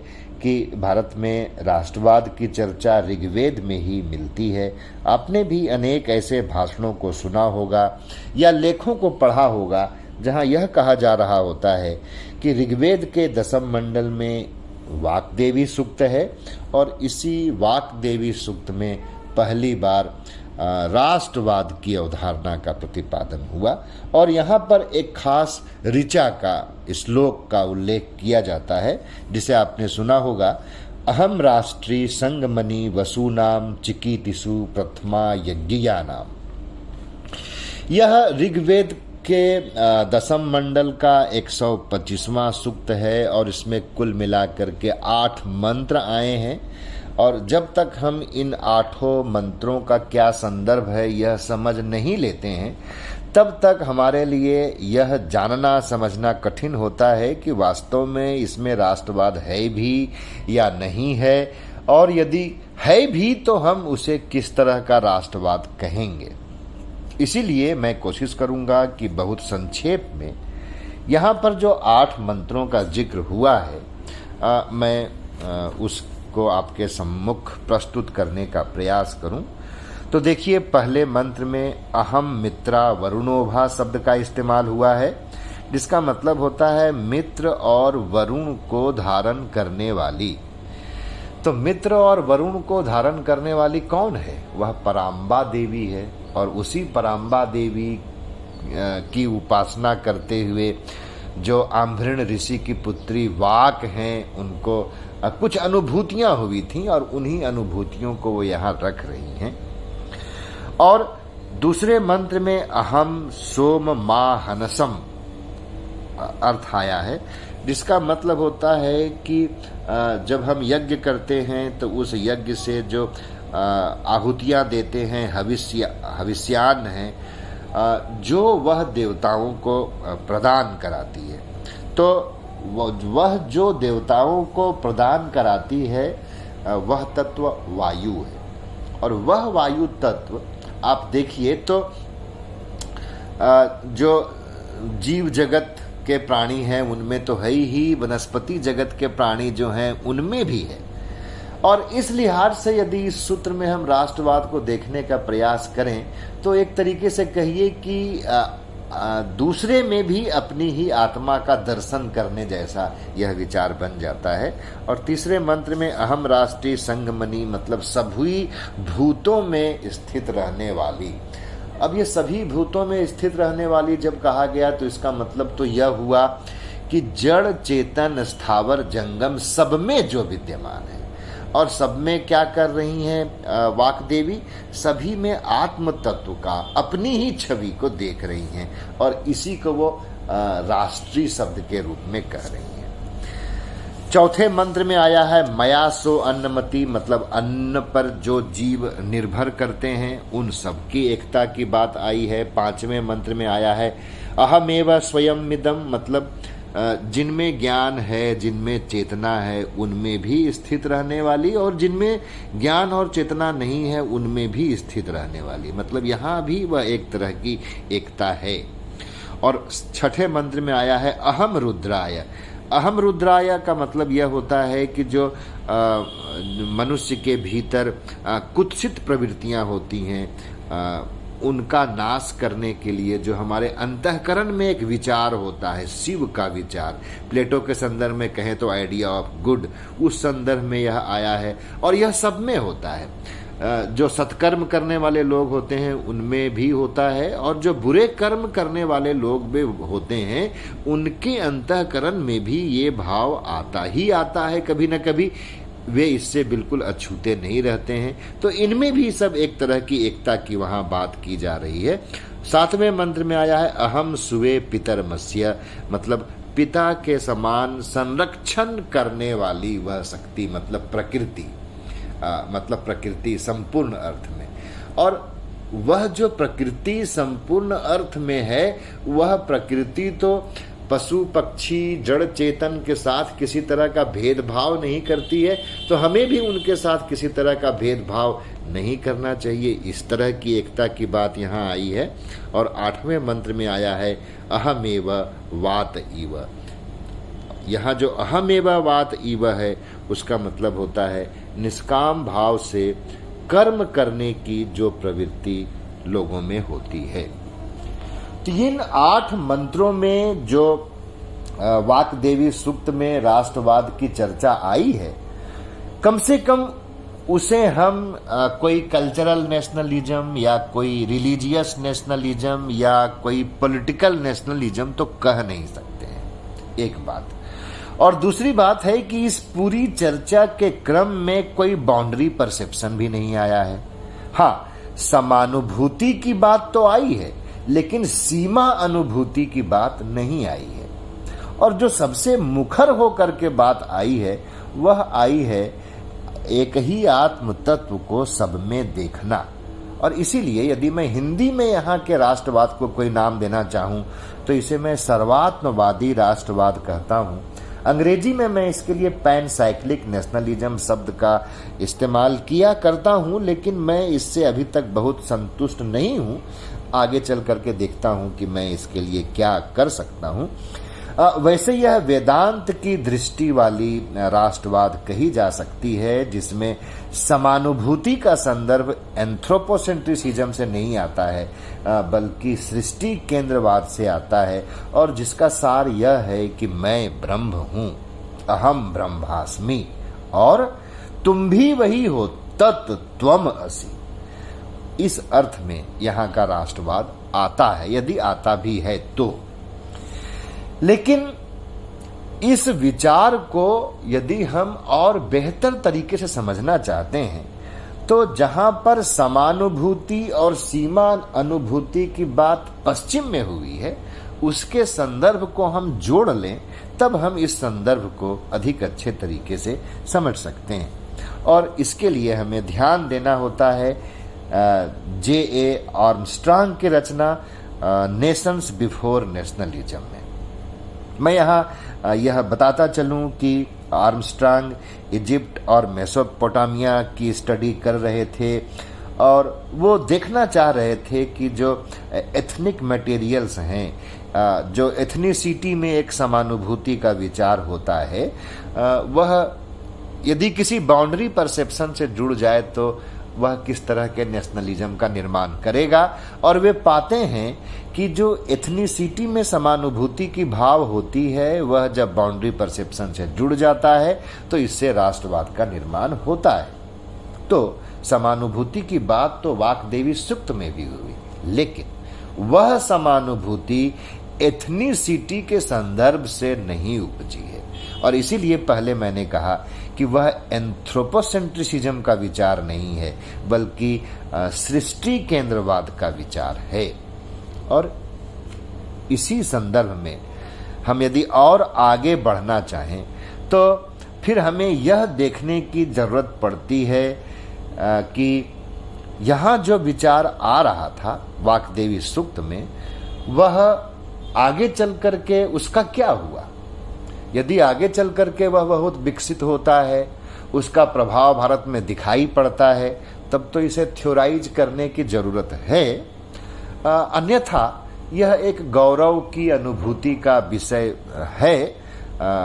कि भारत में राष्ट्रवाद की चर्चा ऋग्वेद में ही मिलती है। आपने भी अनेक ऐसे भाषणों को सुना होगा या लेखों को पढ़ा होगा जहां यह कहा जा रहा होता है कि ऋग्वेद के दशम मंडल में वाक्देवी सूक्त है, और इसी वाक्देवी सूक्त में पहली बार राष्ट्रवाद की अवधारणा का प्रतिपादन हुआ, और यहाँ पर एक खास ऋचा का श्लोक का उल्लेख किया जाता है, जिसे आपने सुना होगा, अहम राष्ट्री संगमनि वसूनाम चिकीतिषु प्रथमा यज्ञिया नाम। यह ऋग्वेद के दशम मंडल का 125वां सूक्त है, और इसमें कुल मिलाकर के 8 मंत्र आए हैं। और जब तक हम इन 8 मंत्रों का क्या संदर्भ है यह समझ नहीं लेते हैं, तब तक हमारे लिए यह जानना समझना कठिन होता है कि वास्तव में इसमें राष्ट्रवाद है भी या नहीं है, और यदि है भी तो हम उसे किस तरह का राष्ट्रवाद कहेंगे। इसीलिए मैं कोशिश करूंगा कि बहुत संक्षेप में यहाँ पर जो 8 मंत्रों का जिक्र हुआ है मैं उसको आपके सम्मुख प्रस्तुत करने का प्रयास करूं। तो देखिए, पहले मंत्र में अहम मित्रा वरुणोभा शब्द का इस्तेमाल हुआ है, जिसका मतलब होता है मित्र और वरुण को धारण करने वाली। तो मित्र और वरुण को धारण करने वाली कौन है? वह पराम्बा देवी है। और उसी पराम्बा देवी की उपासना करते हुए जो आम्भृण ऋषि की पुत्री वाक हैं, उनको कुछ अनुभूतियां हुई थीं और उन्हीं अनुभूतियों को वो यहाँ रख रही हैं। और दूसरे मंत्र में अहम सोम मा हनसम अर्थ आया है, जिसका मतलब होता है कि जब हम यज्ञ करते हैं तो उस यज्ञ से जो आहुतियां देते हैं, हविष्यान हैं, जो वह देवताओं को प्रदान कराती है। तो वह जो देवताओं को प्रदान कराती है वह तत्व वायु है। और वह वायु तत्व आप देखिए तो जो जीव जगत के प्राणी हैं उनमें तो है ही, वनस्पति जगत के प्राणी जो हैं उनमें भी है। और इस लिहाज से यदि इस सूत्र में हम राष्ट्रवाद को देखने का प्रयास करें तो एक तरीके से कहिए कि दूसरे में भी अपनी ही आत्मा का दर्शन करने जैसा यह विचार बन जाता है। और तीसरे मंत्र में अहम राष्ट्रीय संगमनी, मतलब सभी भूतों में स्थित रहने वाली। अब ये सभी भूतों में स्थित रहने वाली जब कहा गया तो इसका मतलब तो यह हुआ कि जड़ चेतन स्थावर जंगम सब में जो विद्यमान है। और सब में क्या कर रही हैं वाक देवी? सभी में आत्म तत्व का अपनी ही छवि को देख रही हैं और इसी को वो राष्ट्रीय शब्द के रूप में कह रही हैं। चौथे मंत्र में आया है मया सो अन्नमति, मतलब अन्न पर जो जीव निर्भर करते हैं उन सब की एकता की बात आई है। पांचवें मंत्र में आया है अहमेव स्वयं मिदम, मतलब जिनमें ज्ञान है, जिनमें चेतना है, उनमें भी स्थित रहने वाली, और जिनमें ज्ञान और चेतना नहीं है उनमें भी स्थित रहने वाली। मतलब यहाँ भी वह एक तरह की एकता है। और छठे मंत्र में आया है अहम रुद्राय। अहम रुद्राय का मतलब यह होता है कि जो मनुष्य के भीतर कुत्सित प्रवृत्तियां होती हैं उनका नाश करने के लिए जो हमारे अंतःकरण में एक विचार होता है, शिव का विचार, प्लेटो के संदर्भ में कहें तो आइडिया ऑफ गुड, उस संदर्भ में यह आया है। और यह सब में होता है। जो सत्कर्म करने वाले लोग होते हैं उनमें भी होता है, और जो बुरे कर्म करने वाले लोग भी होते हैं उनके अंतःकरण में भी ये भाव आता ही आता है कभी न कभी। वे इससे बिल्कुल अछूते नहीं रहते हैं। तो इनमें भी सब एक तरह की एकता की वहां बात की जा रही है। सातवें मंत्र में आया है अहम सुवे पितरमस्य, मतलब पिता के समान संरक्षण करने वाली वह शक्ति, मतलब प्रकृति, मतलब प्रकृति संपूर्ण अर्थ में। और वह जो प्रकृति संपूर्ण अर्थ में है वह प्रकृति तो पशु पक्षी जड़ चेतन के साथ किसी तरह का भेदभाव नहीं करती है, तो हमें भी उनके साथ किसी तरह का भेदभाव नहीं करना चाहिए। इस तरह की एकता की बात यहाँ आई है। और आठवें मंत्र में आया है अहमेव वात इव। यहाँ जो अहमेव वात इव है उसका मतलब होता है निष्काम भाव से कर्म करने की जो प्रवृत्ति लोगों में होती है। इन 8 मंत्रों में जो वाक देवी सूक्त में राष्ट्रवाद की चर्चा आई है, कम से कम उसे हम कोई कल्चरल नेशनलिज्म या कोई रिलीजियस नेशनलिज्म या कोई पॉलिटिकल नेशनलिज्म तो कह नहीं सकते हैं, एक बात। और दूसरी बात है कि इस पूरी चर्चा के क्रम में कोई बाउंड्री परसेप्शन भी नहीं आया है। हाँ, समानुभूति की बात तो आई है, लेकिन सीमा अनुभूति की बात नहीं आई है। और जो सबसे मुखर होकर के बात आई है वह आई है एक ही आत्म तत्व को सब में देखना। और इसीलिए यदि मैं हिंदी में यहाँ के राष्ट्रवाद को कोई नाम देना चाहूँ तो इसे मैं सर्वात्मवादी राष्ट्रवाद कहता हूँ। अंग्रेजी में मैं इसके लिए पैन साइक्लिक नेशनलिज्म शब्द का इस्तेमाल किया करता हूं, लेकिन मैं इससे अभी तक बहुत संतुष्ट नहीं हूं। आगे चल करके देखता हूं कि मैं इसके लिए क्या कर सकता हूं। वैसे यह वेदांत की दृष्टि वाली राष्ट्रवाद कही जा सकती है, जिसमें समानुभूति का संदर्भ एंथ्रोपोसेंट्रिसिज्म से नहीं आता है, बल्कि सृष्टि केंद्रवाद से आता है, और जिसका सार यह है कि मैं ब्रह्म हूं, अहम ब्रह्मास्मि, और तुम भी वही हो, तत्त्वम असि। इस अर्थ में यहां का राष्ट्रवाद आता है, यदि आता भी है तो। लेकिन इस विचार को यदि हम और बेहतर तरीके से समझना चाहते हैं, तो जहां पर समानुभूति और सीमा अनुभूति की बात पश्चिम में हुई है, उसके संदर्भ को हम जोड़ लें, तब हम इस संदर्भ को अधिक अच्छे तरीके से समझ सकते हैं। और इसके लिए हमें ध्यान देना होता है J.A. आर्मस्ट्रांग की रचना नेशंस बिफोर नेशनलिज्म में। मैं यहाँ यह बताता चलूं कि आर्मस्ट्रांग इजिप्ट और मेसोपोटामिया की स्टडी कर रहे थे, और वो देखना चाह रहे थे कि जो एथनिक मटेरियल्स हैं, जो एथनिसिटी में एक समानुभूति का विचार होता है, वह यदि किसी बाउंड्री परसेप्शन से जुड़ जाए तो वह किस तरह के नेशनलिज्म का निर्माण करेगा। और वे पाते हैं कि जो एथनिसिटी में समानुभूति की भाव होती है, वह जब बाउंड्री परसेप्शन से जुड़ जाता है तो इससे राष्ट्रवाद का निर्माण होता है। तो समानुभूति की बात तो वाकदेवी सूक्त में भी हुई, लेकिन वह समानुभूति एथनिसिटी के संदर्भ से नहीं उपजी है, और इसीलिए पहले मैंने कहा कि वह एंथ्रोपोसेंट्रिसिज्म का विचार नहीं है, बल्कि सृष्टि केंद्रवाद का विचार है। और इसी संदर्भ में हम यदि और आगे बढ़ना चाहें तो फिर हमें यह देखने की जरूरत पड़ती है कि यहाँ जो विचार आ रहा था वाकदेवी सूक्त में, वह आगे चल करके उसका क्या हुआ। यदि आगे चल करके वह बहुत विकसित होता है, उसका प्रभाव भारत में दिखाई पड़ता है, तब तो इसे थ्योराइज करने की जरूरत है। अन्यथा यह एक गौरव की अनुभूति का विषय है।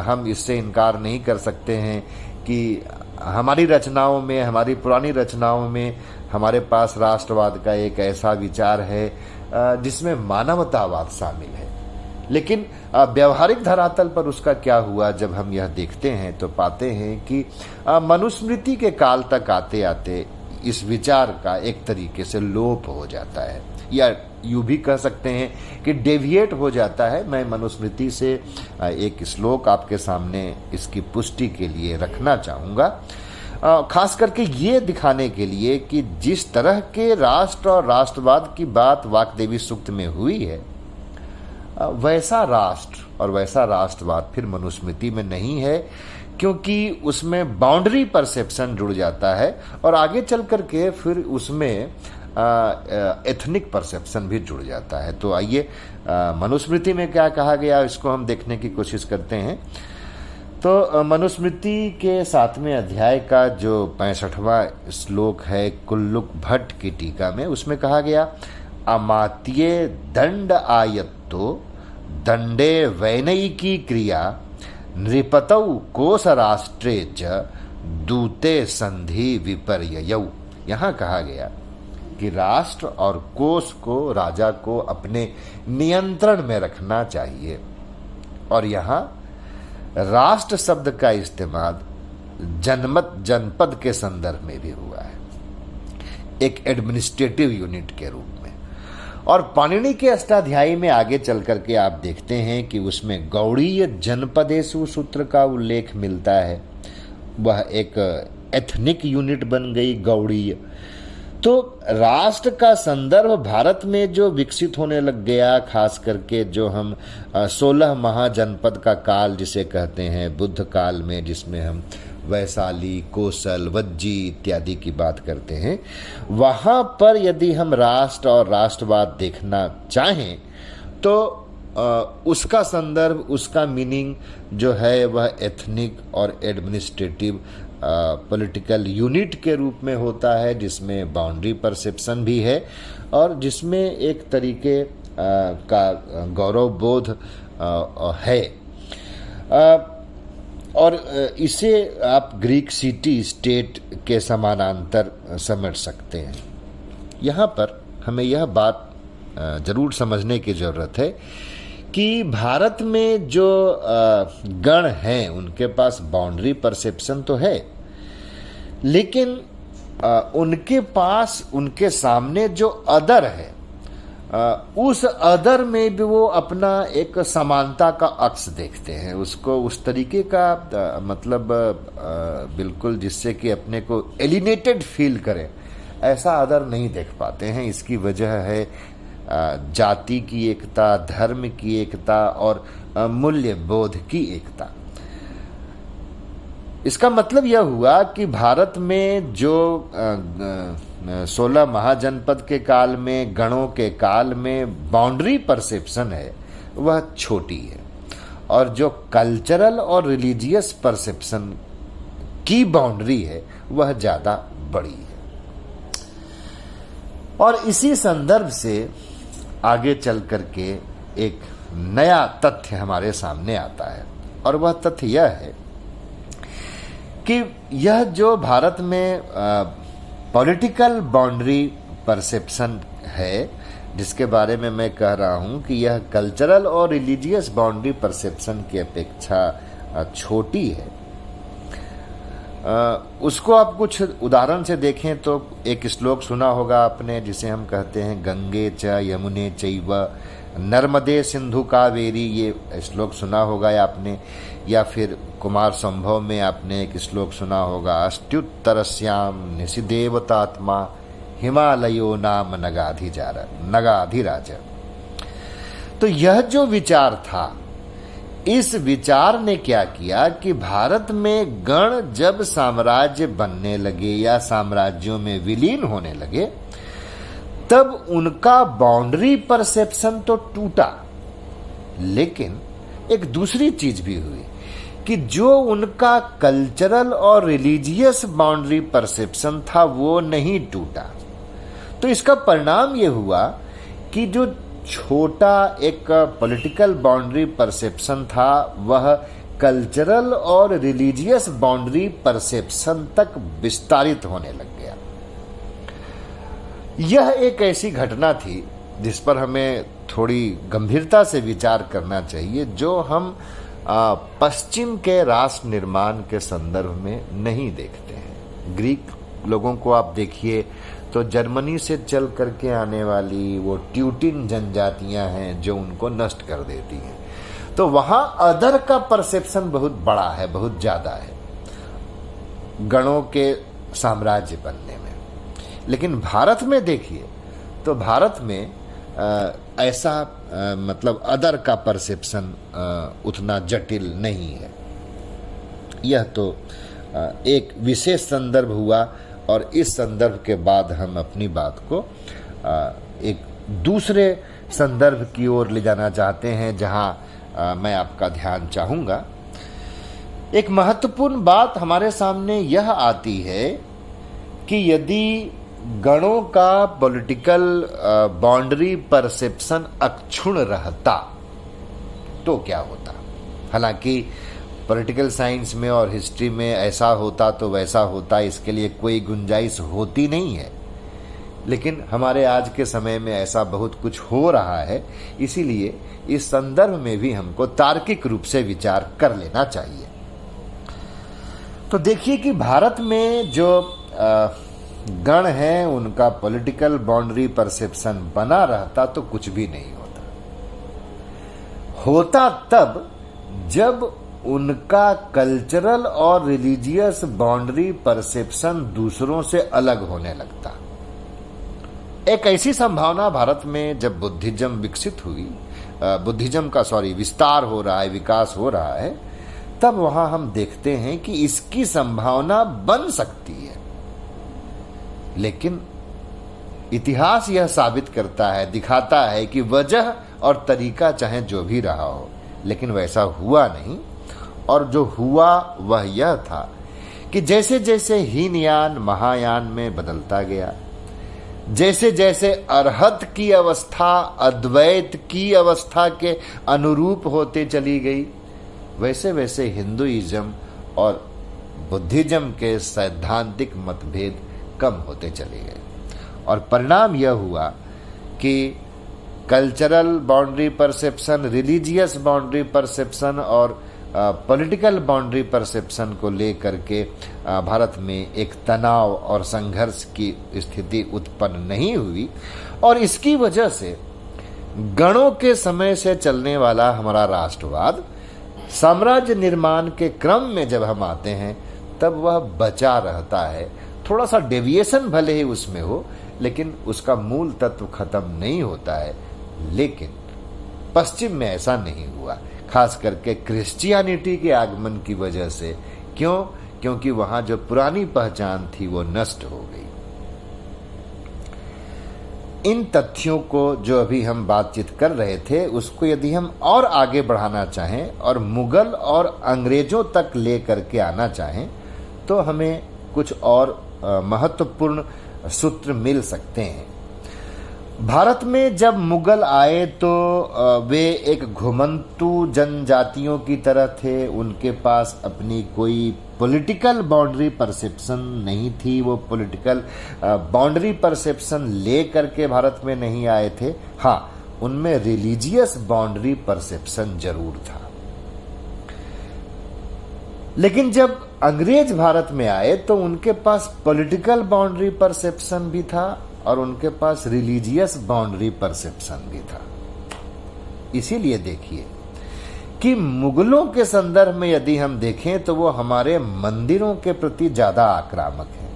हम इससे इनकार नहीं कर सकते हैं कि हमारी रचनाओं में, हमारी पुरानी रचनाओं में हमारे पास राष्ट्रवाद का एक ऐसा विचार है जिसमें मानवतावाद शामिल है। लेकिन व्यवहारिक धरातल पर उसका क्या हुआ, जब हम यह देखते हैं तो पाते हैं कि मनुस्मृति के काल तक आते आते इस विचार का एक तरीके से लोप हो जाता है, या यूं भी कह सकते हैं कि डेविएट हो जाता है। मैं मनुस्मृति से एक श्लोक आपके सामने इसकी पुष्टि के लिए रखना चाहूँगा, खास करके ये दिखाने के लिए कि जिस तरह के राष्ट्र और राष्ट्रवाद की बात वाकदेवी सूक्त में हुई है, वैसा राष्ट्र और वैसा राष्ट्रवाद फिर मनुस्मृति में नहीं है, क्योंकि उसमें बाउंड्री परसेप्शन जुड़ जाता है और आगे चल करके फिर उसमें एथनिक परसेप्शन भी जुड़ जाता है। तो आइए मनुस्मृति में क्या कहा गया, इसको हम देखने की कोशिश करते हैं। तो मनुस्मृति के 7वें अध्याय का जो 65वां श्लोक है कुल्लुक भट्ट की टीका में, उसमें कहा गया, अमात्ये दंड आयत्तो दंडे वैनयिकी क्रिया नृपतौ कोश राष्ट्रे च दूते संधि विपर्ययौ। यहाँ कहा गया कि राष्ट्र और कोश को, राजा को अपने नियंत्रण में रखना चाहिए। और यहाँ राष्ट्र शब्द का इस्तेमाल जनमत, जनपद के संदर्भ में भी हुआ है, एक एडमिनिस्ट्रेटिव यूनिट के रूप में। और पाणिनि के अष्टाध्यायी में आगे चल करके आप देखते हैं कि उसमें गौड़ीय जनपदेषु सूत्र का उल्लेख मिलता है। वह एक एथनिक यूनिट बन गई गौड़ीय। तो राष्ट्र का संदर्भ भारत में जो विकसित होने लग गया, खास करके जो हम 16 महाजनपद का काल जिसे कहते हैं बुद्ध काल में, जिसमें हम वैशाली, कोसल, वज्जी इत्यादि की बात करते हैं, वहाँ पर यदि हम राष्ट्र और राष्ट्रवाद देखना चाहें तो उसका संदर्भ, उसका मीनिंग जो है वह एथनिक और एडमिनिस्ट्रेटिव पॉलिटिकल यूनिट के रूप में होता है, जिसमें बाउंड्री परसेप्शन भी है और जिसमें एक तरीके का गौरव बोध है। और इसे आप ग्रीक सिटी स्टेट के समानांतर समझ सकते हैं। यहाँ पर हमें यह बात जरूर समझने की ज़रूरत है कि भारत में जो गण हैं उनके पास बाउंड्री परसेप्शन तो है, लेकिन उनके पास, उनके सामने जो अदर है, उस अदर में भी वो अपना एक समानता का अक्स देखते हैं, उसको उस तरीके का मतलब बिल्कुल जिससे कि अपने को एलिनेटेड फील करें, ऐसा अदर नहीं देख पाते हैं। इसकी वजह है जाति की एकता, धर्म की एकता और मूल्य बोध की एकता। इसका मतलब यह हुआ कि भारत में जो 16 महाजनपद के काल में, गणों के काल में बाउंड्री परसेप्शन है वह छोटी है, और जो कल्चरल और रिलीजियस परसेप्शन की बाउंड्री है वह ज़्यादा बड़ी है। और इसी संदर्भ से आगे चल करके एक नया तथ्य हमारे सामने आता है, और वह तथ्य यह है कि यह जो भारत में पॉलिटिकल बाउंड्री परसेप्शन है, जिसके बारे में मैं कह रहा हूं कि यह कल्चरल और रिलीजियस बाउंड्री परसेप्शन की अपेक्षा छोटी है, उसको आप कुछ उदाहरण से देखें तो एक श्लोक सुना होगा आपने, जिसे हम कहते हैं गंगे च यमुने चैव नर्मदे सिंधु कावेरी, ये श्लोक सुना होगा आपने। या फिर कुमार संभव में आपने एक श्लोक सुना होगा, अस्त्युत्तरस्याम निशिदेवतात्मा हिमालयो नाम नगाधिराज। तो यह जो विचार था, इस विचार ने क्या किया कि भारत में गण जब साम्राज्य बनने लगे या साम्राज्यों में विलीन होने लगे, तब उनका बाउंड्री परसेप्शन तो टूटा, लेकिन एक दूसरी चीज भी हुई कि जो उनका कल्चरल और रिलीजियस बाउंड्री परसेप्शन था वो नहीं टूटा। तो इसका परिणाम ये हुआ कि जो छोटा एक पॉलिटिकल बाउंड्री परसेप्शन था वह कल्चरल और रिलीजियस बाउंड्री परसेप्शन तक विस्तारित होने लग गया। यह एक ऐसी घटना थी जिस पर हमें थोड़ी गंभीरता से विचार करना चाहिए, जो हम पश्चिम के राष्ट्र निर्माण के संदर्भ में नहीं देखते हैं। ग्रीक लोगों को आप देखिए तो जर्मनी से चल करके आने वाली वो ट्यूटिन जनजातियां हैं जो उनको नष्ट कर देती हैं, तो वहां अदर का परसेप्शन बहुत बड़ा है, बहुत ज्यादा है गणों के साम्राज्य बनने में। लेकिन भारत में देखिए तो भारत में ऐसा मतलब अदर का परसेप्शन उतना जटिल नहीं है। यह तो एक विशेष संदर्भ हुआ, और इस संदर्भ के बाद हम अपनी बात को एक दूसरे संदर्भ की ओर ले जाना चाहते हैं, जहां मैं आपका ध्यान चाहूंगा। एक महत्वपूर्ण बात हमारे सामने यह आती है कि यदि गणों का पॉलिटिकल बाउंड्री परसेप्शन अक्षुण्ण रहता तो क्या होता। हालांकि पॉलिटिकल साइंस में और हिस्ट्री में ऐसा होता तो वैसा होता, इसके लिए कोई गुंजाइश होती नहीं है, लेकिन हमारे आज के समय में ऐसा बहुत कुछ हो रहा है, इसीलिए इस संदर्भ में भी हमको तार्किक रूप से विचार कर लेना चाहिए। तो देखिए कि भारत में जो गण हैं उनका पॉलिटिकल बाउंड्री परसेप्शन बना रहता तो कुछ भी नहीं होता तब जब उनका कल्चरल और रिलीजियस बाउंड्री परसेप्शन दूसरों से अलग होने लगता। एक ऐसी संभावना भारत में जब बुद्धिज्म विकसित हुई, विस्तार हो रहा है, विकास हो रहा है, तब वहां हम देखते हैं कि इसकी संभावना बन सकती है, लेकिन इतिहास यह साबित करता है, दिखाता है कि वजह और तरीका चाहे जो भी रहा हो, लेकिन वैसा हुआ नहीं। और जो हुआ वह यह था कि जैसे जैसे हीनयान महायान में बदलता गया, जैसे जैसे अरहत की अवस्था अद्वैत की अवस्था के अनुरूप होते चली गई, वैसे वैसे हिंदुइज्म और बुद्धिज्म के सैद्धांतिक मतभेद कम होते चले गए। और परिणाम यह हुआ कि cultural boundary perception, religious boundary perception और पॉलिटिकल बाउंड्री परसेप्शन को लेकर के भारत में एक तनाव और संघर्ष की स्थिति उत्पन्न नहीं हुई। और इसकी वजह से गणों के समय से चलने वाला हमारा राष्ट्रवाद साम्राज्य निर्माण के क्रम में जब हम आते हैं तब वह बचा रहता है। थोड़ा सा डेविएशन भले ही उसमें हो, लेकिन उसका मूल तत्व खत्म नहीं होता है। लेकिन पश्चिम में ऐसा नहीं हुआ, खास करके क्रिश्चियनिटी के आगमन की वजह से। क्यों? क्योंकि वहां जो पुरानी पहचान थी वो नष्ट हो गई। इन तथ्यों को जो अभी हम बातचीत कर रहे थे, उसको यदि हम और आगे बढ़ाना चाहें और मुगल और अंग्रेजों तक ले करके आना चाहें, तो हमें कुछ और महत्वपूर्ण सूत्र मिल सकते हैं। भारत में जब मुगल आए तो वे एक घुमंतु जनजातियों की तरह थे। उनके पास अपनी कोई पॉलिटिकल बाउंड्री परसेप्शन नहीं थी। वो पॉलिटिकल बाउंड्री परसेप्शन ले करके भारत में नहीं आए थे। हाँ, उनमें रिलीजियस बाउंड्री परसेप्शन जरूर था। लेकिन जब अंग्रेज भारत में आए तो उनके पास पॉलिटिकल बाउंड्री परसेप्शन भी था और उनके पास रिलीजियस बाउंड्री परसेप्शन भी था। इसीलिए देखिए कि मुगलों के संदर्भ में यदि हम देखें तो वो हमारे मंदिरों के प्रति ज्यादा आक्रामक हैं,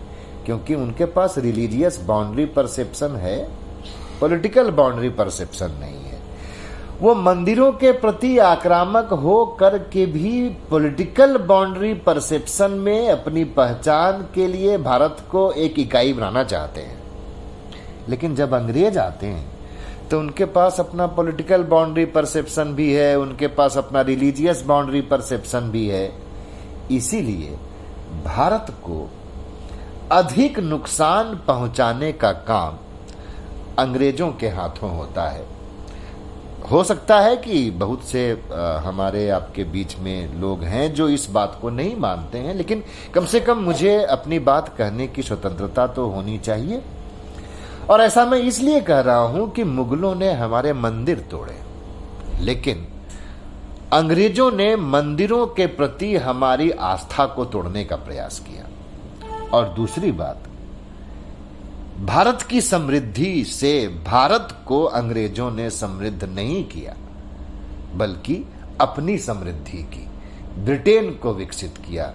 क्योंकि उनके पास रिलीजियस बाउंड्री परसेप्शन है, पॉलिटिकल बाउंड्री परसेप्शन नहीं है। वो मंदिरों के प्रति आक्रामक हो करके भी पॉलिटिकल बाउंड्री परसेप्शन में अपनी पहचान के लिए भारत को एक इकाई बनाना चाहते हैं। लेकिन जब अंग्रेज आते हैं तो उनके पास अपना पॉलिटिकल बाउंड्री परसेप्शन भी है, उनके पास अपना रिलीजियस बाउंड्री परसेप्शन भी है। इसीलिए भारत को अधिक नुकसान पहुंचाने का काम अंग्रेजों के हाथों होता है। हो सकता है कि बहुत से हमारे आपके बीच में लोग हैं जो इस बात को नहीं मानते हैं, लेकिन कम से कम मुझे अपनी बात कहने की स्वतंत्रता तो होनी चाहिए। और ऐसा मैं इसलिए कह रहा हूं कि मुगलों ने हमारे मंदिर तोड़े, लेकिन अंग्रेजों ने मंदिरों के प्रति हमारी आस्था को तोड़ने का प्रयास किया। और दूसरी बात, भारत की समृद्धि से भारत को अंग्रेजों ने समृद्ध नहीं किया, बल्कि अपनी समृद्धि की, ब्रिटेन को विकसित किया,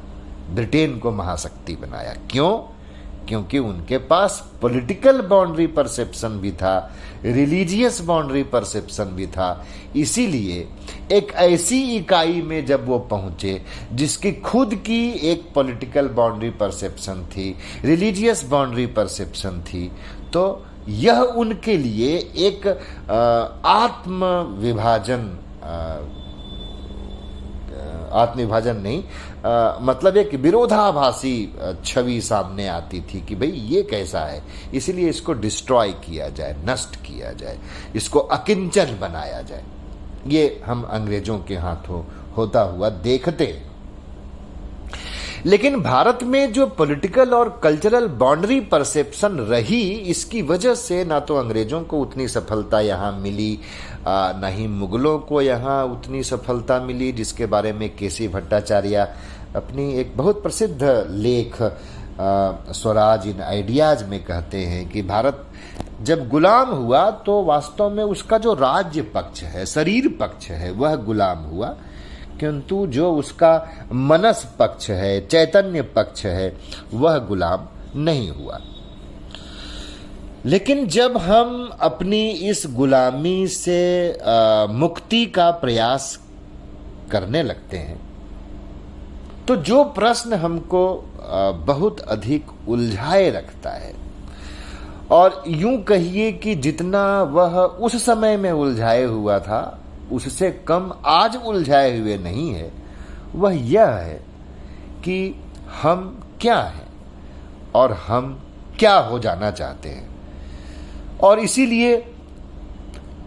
ब्रिटेन को महाशक्ति बनाया। क्यों? क्योंकि उनके पास पॉलिटिकल बाउंड्री परसेप्शन भी था, रिलीजियस बाउंड्री परसेप्शन भी था। इसीलिए एक ऐसी इकाई में जब वो पहुंचे जिसकी खुद की एक पॉलिटिकल बाउंड्री परसेप्शन थी, रिलीजियस बाउंड्री परसेप्शन थी, तो यह उनके लिए एक आत्मविभाजन नहीं, मतलब एक विरोधाभासी छवि सामने आती थी कि भाई ये कैसा है, इसलिए इसको डिस्ट्रॉय किया जाए, नष्ट किया जाए, इसको अकिंचन बनाया जाए। ये हम अंग्रेजों के हाथों होता हुआ देखते हैं। लेकिन भारत में जो पॉलिटिकल और कल्चरल बाउंड्री परसेप्शन रही, इसकी वजह से ना तो अंग्रेजों को उतनी सफलता यहाँ मिली, ना ही मुगलों को यहाँ उतनी सफलता मिली, जिसके बारे में केसी भट्टाचार्य अपनी एक बहुत प्रसिद्ध लेख स्वराज इन आइडियाज में कहते हैं कि भारत जब गुलाम हुआ तो वास्तव में उसका जो राज्य पक्ष है, शरीर पक्ष है, वह गुलाम हुआ, किंतु जो उसका मनस पक्ष है, चैतन्य पक्ष है, वह गुलाम नहीं हुआ। लेकिन जब हम अपनी इस गुलामी से मुक्ति का प्रयास करने लगते हैं तो जो प्रश्न हमको बहुत अधिक उलझाए रखता है और यूं कहिए कि जितना वह उस समय में उलझाए हुआ था उससे कम आज उलझाए हुए नहीं है। वह यह है कि हम क्या हैं और हम क्या हो जाना चाहते हैं, और इसीलिए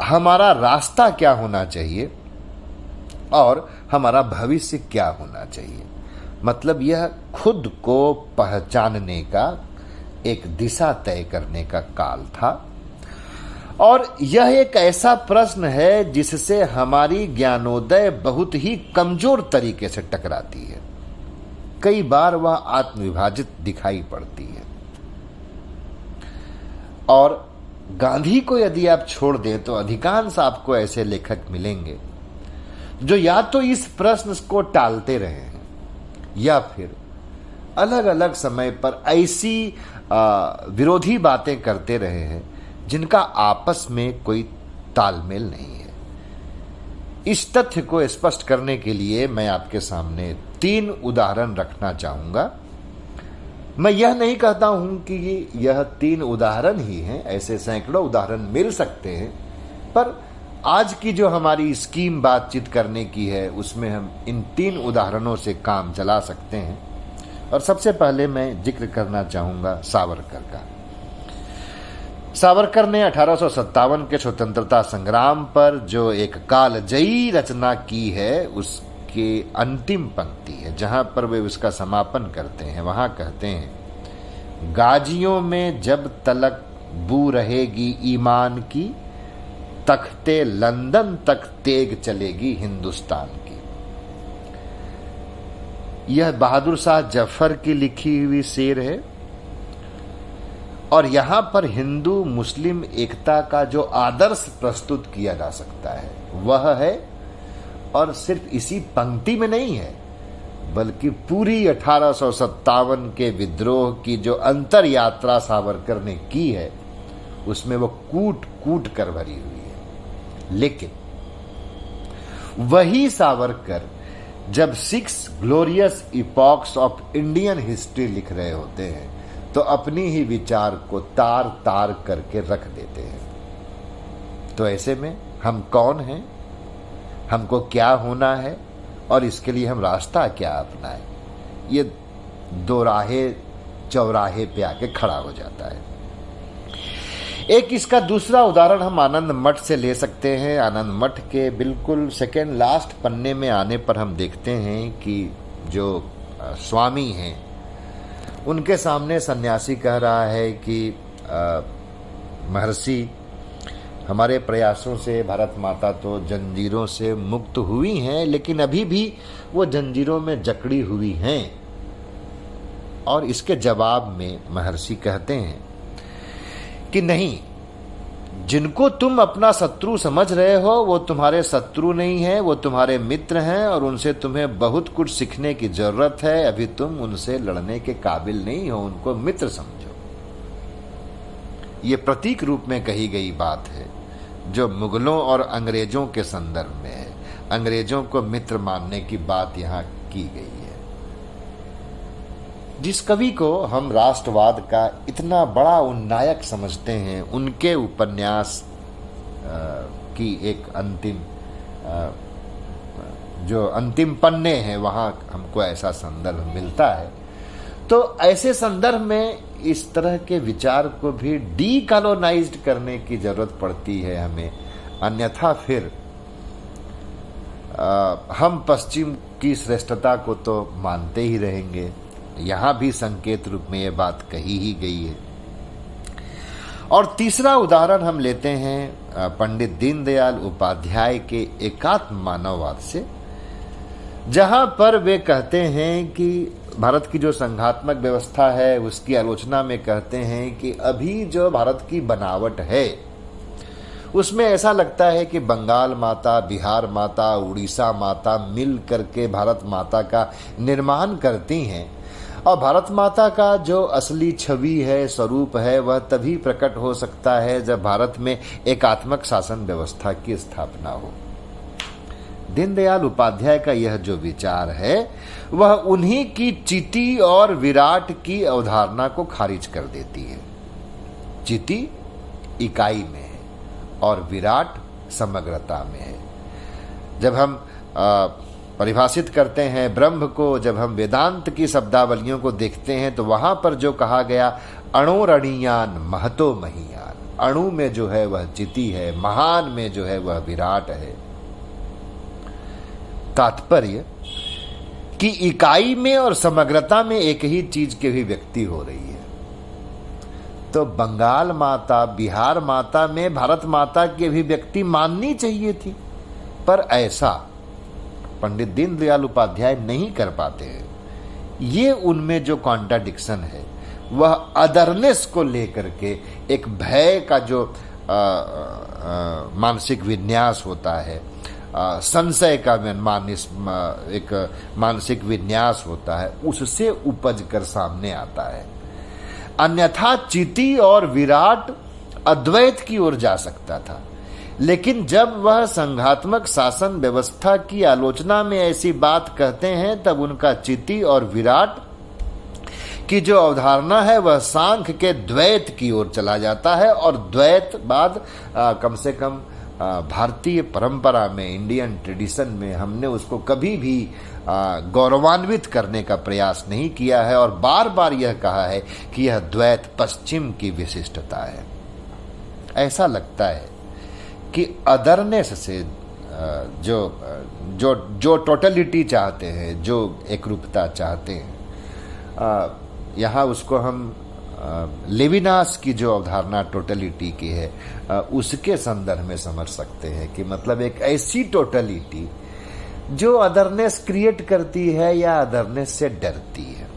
हमारा रास्ता क्या होना चाहिए और हमारा भविष्य क्या होना चाहिए। मतलब यह खुद को पहचानने का, एक दिशा तय करने का काल था। और यह एक ऐसा प्रश्न है जिससे हमारी ज्ञानोदय बहुत ही कमजोर तरीके से टकराती है। कई बार वह आत्मविभाजित दिखाई पड़ती है। और गांधी को यदि आप छोड़ दें तो अधिकांश आपको ऐसे लेखक मिलेंगे जो या तो इस प्रश्न को टालते रहे हैं या फिर अलग अलग समय पर ऐसी विरोधी बातें करते रहे हैं जिनका आपस में कोई तालमेल नहीं है। इस तथ्य को स्पष्ट करने के लिए मैं आपके सामने 3 उदाहरण रखना चाहूंगा। मैं यह नहीं कहता हूं कि यह 3 उदाहरण ही हैं, ऐसे सैकड़ों उदाहरण मिल सकते हैं, पर आज की जो हमारी स्कीम बातचीत करने की है उसमें हम इन 3 उदाहरणों से काम चला सकते हैं। और सबसे पहले मैं जिक्र करना चाहूंगा सावरकर का। सावरकर ने 1857 के स्वतंत्रता संग्राम पर जो एक कालजयी रचना की है उसके अंतिम पंक्ति है जहां पर वे उसका समापन करते हैं। वहां कहते हैं, गाजियों में जब तलक बू रहेगी ईमान की, तख्ते लंदन तक तेग चलेगी हिंदुस्तान की। यह बहादुर शाह जफर की लिखी हुई शेर है। और यहां पर हिंदू मुस्लिम एकता का जो आदर्श प्रस्तुत किया जा सकता है वह है, और सिर्फ इसी पंक्ति में नहीं है बल्कि पूरी 1857 के विद्रोह की जो अंतर यात्रा सावरकर ने की है उसमें वो कूट कूट कर भरी हुई है। लेकिन वही सावरकर जब 6 glorious epochs of Indian history लिख रहे होते हैं तो अपनी ही विचार को तार तार करके रख देते हैं। तो ऐसे में हम कौन हैं, हमको क्या होना है और इसके लिए हम रास्ता क्या अपनाएं, ये दोराहे चौराहे पे आके खड़ा हो जाता है। एक इसका दूसरा उदाहरण हम आनंद मठ से ले सकते हैं। आनंद मठ के बिल्कुल सेकेंड लास्ट पन्ने में आने पर हम देखते हैं कि जो स्वामी हैं उनके सामने सन्यासी कह रहा है कि महर्षि, हमारे प्रयासों से भारत माता तो जंजीरों से मुक्त हुई हैं, लेकिन अभी भी वो जंजीरों में जकड़ी हुई हैं। और इसके जवाब में महर्षि कहते हैं कि नहीं, जिनको तुम अपना शत्रु समझ रहे हो वो तुम्हारे शत्रु नहीं है, वो तुम्हारे मित्र हैं और उनसे तुम्हें बहुत कुछ सीखने की जरूरत है। अभी तुम उनसे लड़ने के काबिल नहीं हो, उनको मित्र समझो। ये प्रतीक रूप में कही गई बात है जो मुगलों और अंग्रेजों के संदर्भ में है। अंग्रेजों को मित्र मानने की बात यहाँ की गई है। जिस कवि को हम राष्ट्रवाद का इतना बड़ा उन्नायक समझते हैं, उनके उपन्यास की एक जो अंतिम पन्ने हैं वहाँ हमको ऐसा संदर्भ मिलता है। तो ऐसे संदर्भ में इस तरह के विचार को भी डीकॉलोनाइज्ड करने की जरूरत पड़ती है हमें, अन्यथा फिर हम पश्चिम की श्रेष्ठता को तो मानते ही रहेंगे। यहाँ भी संकेत रूप में ये बात कही ही गई है। और तीसरा उदाहरण हम लेते हैं पंडित दीनदयाल उपाध्याय के एकात्म मानववाद से, जहां पर वे कहते हैं कि भारत की जो संघात्मक व्यवस्था है उसकी आलोचना में कहते हैं कि अभी जो भारत की बनावट है उसमें ऐसा लगता है कि बंगाल माता, बिहार माता, उड़ीसा माता मिल करके भारत माता का निर्माण करती हैं। और भारत माता का जो असली छवि है, स्वरूप है, वह तभी प्रकट हो सकता है जब भारत में एकात्मक शासन व्यवस्था की स्थापना हो। दीनदयाल उपाध्याय का यह जो विचार है वह उन्हीं की चिति और विराट की अवधारणा को खारिज कर देती है। चिति इकाई में है और विराट समग्रता में है। जब हम परिभाषित करते हैं ब्रह्म को, जब हम वेदांत की शब्दावलियों को देखते हैं तो वहां पर जो कहा गया अणोरणीयान महतो महीयान, अणु में जो है वह चिति है, महान में जो है वह विराट है। तात्पर्य कि इकाई में और समग्रता में एक ही चीज की भी व्यक्ति हो रही है। तो बंगाल माता, बिहार माता में भारत माता की अभिव्यक्ति माननी चाहिए थी, पर ऐसा पंडित दीनदयाल उपाध्याय नहीं कर पाते हैं। ये उनमें जो कॉन्ट्राडिक्शन है वह अदरनेस को लेकर के एक भय का जो मानसिक विन्यास होता है, संशय का एक मानसिक विन्यास होता है, उससे उपज कर सामने आता है। अन्यथा चिति और विराट अद्वैत की ओर जा सकता था, लेकिन जब वह संघात्मक शासन व्यवस्था की आलोचना में ऐसी बात कहते हैं तब उनका चिति और विराट की जो अवधारणा है वह सांख्य के द्वैत की ओर चला जाता है। और द्वैतवाद कम से कम भारतीय परंपरा में, इंडियन ट्रेडिशन में हमने उसको कभी भी गौरवान्वित करने का प्रयास नहीं किया है और बार बार यह कहा है कि यह द्वैत पश्चिम की विशिष्टता है। ऐसा लगता है कि अदरनेस से जो टोटलिटी चाहते हैं, जो एकरूपता चाहते हैं, यहाँ उसको हम लेविनास की जो अवधारणा टोटलिटी की है उसके संदर्भ में समझ सकते हैं कि मतलब एक ऐसी टोटलिटी जो अदरनेस क्रिएट करती है या अदरनेस से डरती है।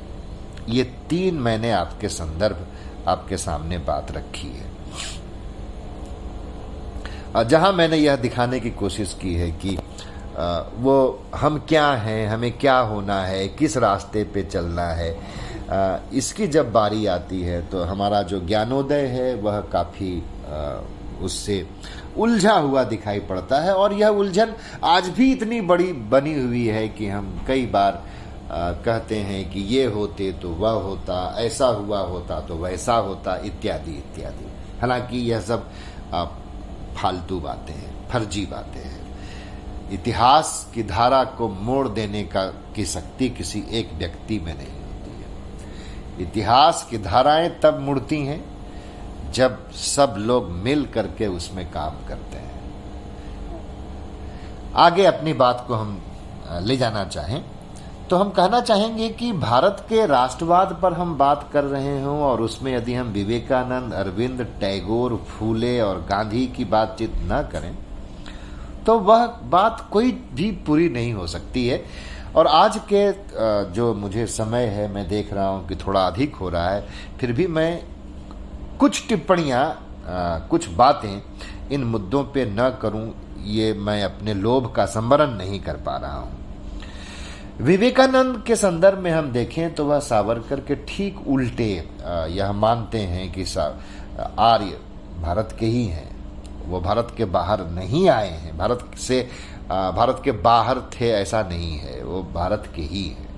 ये तीन मैंने आपके संदर्भ आपके सामने बात रखी है, जहां मैंने यह दिखाने की कोशिश की है कि वो हम क्या हैं, हमें क्या होना है, किस रास्ते पे चलना है। इसकी जब बारी आती है तो हमारा जो ज्ञानोदय है वह काफ़ी उससे उलझा हुआ दिखाई पड़ता है। और यह उलझन आज भी इतनी बड़ी बनी हुई है कि हम कई बार कहते हैं कि ये होते तो वह होता, ऐसा हुआ होता तो वैसा होता, इत्यादि इत्यादि। हालांकि यह सब फालतू बातें हैं, फर्जी बातें हैं। इतिहास की धारा को मोड़ देने की शक्ति किसी एक व्यक्ति में नहीं होती है। इतिहास की धाराएं तब मुड़ती हैं जब सब लोग मिल करके उसमें काम करते हैं। आगे अपनी बात को हम ले जाना चाहें तो हम कहना चाहेंगे कि भारत के राष्ट्रवाद पर हम बात कर रहे हों और उसमें यदि हम विवेकानंद, अरविंद, टैगोर, फूले और गांधी की बातचीत न करें तो वह बात कोई भी पूरी नहीं हो सकती है। और आज के जो मुझे समय है, मैं देख रहा हूं कि थोड़ा अधिक हो रहा है, फिर भी मैं कुछ टिप्पणियां, कुछ बातें इन मुद्दों पे न करूं, ये मैं अपने लोभ का संवरण नहीं कर पा रहा हूं। विवेकानंद के संदर्भ में हम देखें तो वह सावरकर के ठीक उल्टे यह मानते हैं कि आर्य भारत के ही हैं, वो भारत के बाहर नहीं आए हैं, भारत के बाहर थे ऐसा नहीं है, वो भारत के ही हैं।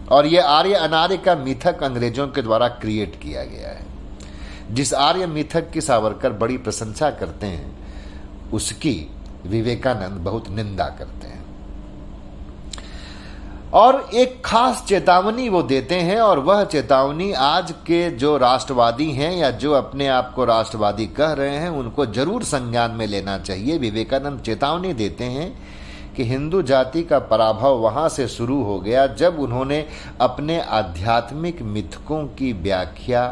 और ये आर्य अनार्य का मिथक अंग्रेजों के द्वारा क्रिएट किया गया है। जिस आर्य मिथक की सावरकर बड़ी प्रशंसा करते हैं उसकी विवेकानंद बहुत निंदा करते हैं। और एक खास चेतावनी वो देते हैं, और वह चेतावनी आज के जो राष्ट्रवादी हैं या जो अपने आप को राष्ट्रवादी कह रहे हैं उनको जरूर संज्ञान में लेना चाहिए। विवेकानंद चेतावनी देते हैं कि हिंदू जाति का पराभव वहां से शुरू हो गया जब उन्होंने अपने आध्यात्मिक मिथकों की व्याख्या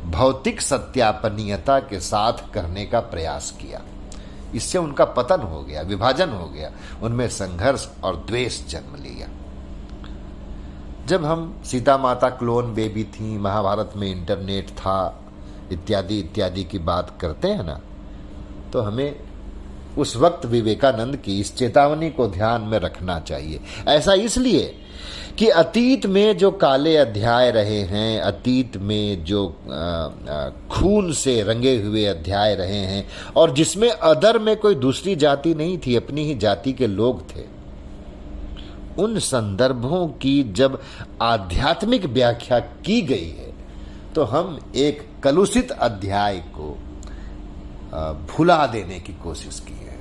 भौतिक सत्यापनीयता के साथ करने का प्रयास किया। इससे उनका पतन हो गया, विभाजन हो गया, उनमें संघर्ष और द्वेष जन्म लिया। जब हम सीता माता क्लोन बेबी थी, महाभारत में इंटरनेट था, इत्यादि इत्यादि की बात करते हैं ना, तो हमें उस वक्त विवेकानंद की इस चेतावनी को ध्यान में रखना चाहिए। ऐसा इसलिए कि अतीत में जो काले अध्याय रहे हैं, अतीत में जो खून से रंगे हुए अध्याय रहे हैं, और जिसमें अदर में कोई दूसरी जाति नहीं थी, अपनी ही जाति के लोग थे, उन संदर्भों की जब आध्यात्मिक व्याख्या की गई है तो हम एक कलुषित अध्याय को भुला देने की कोशिश की है।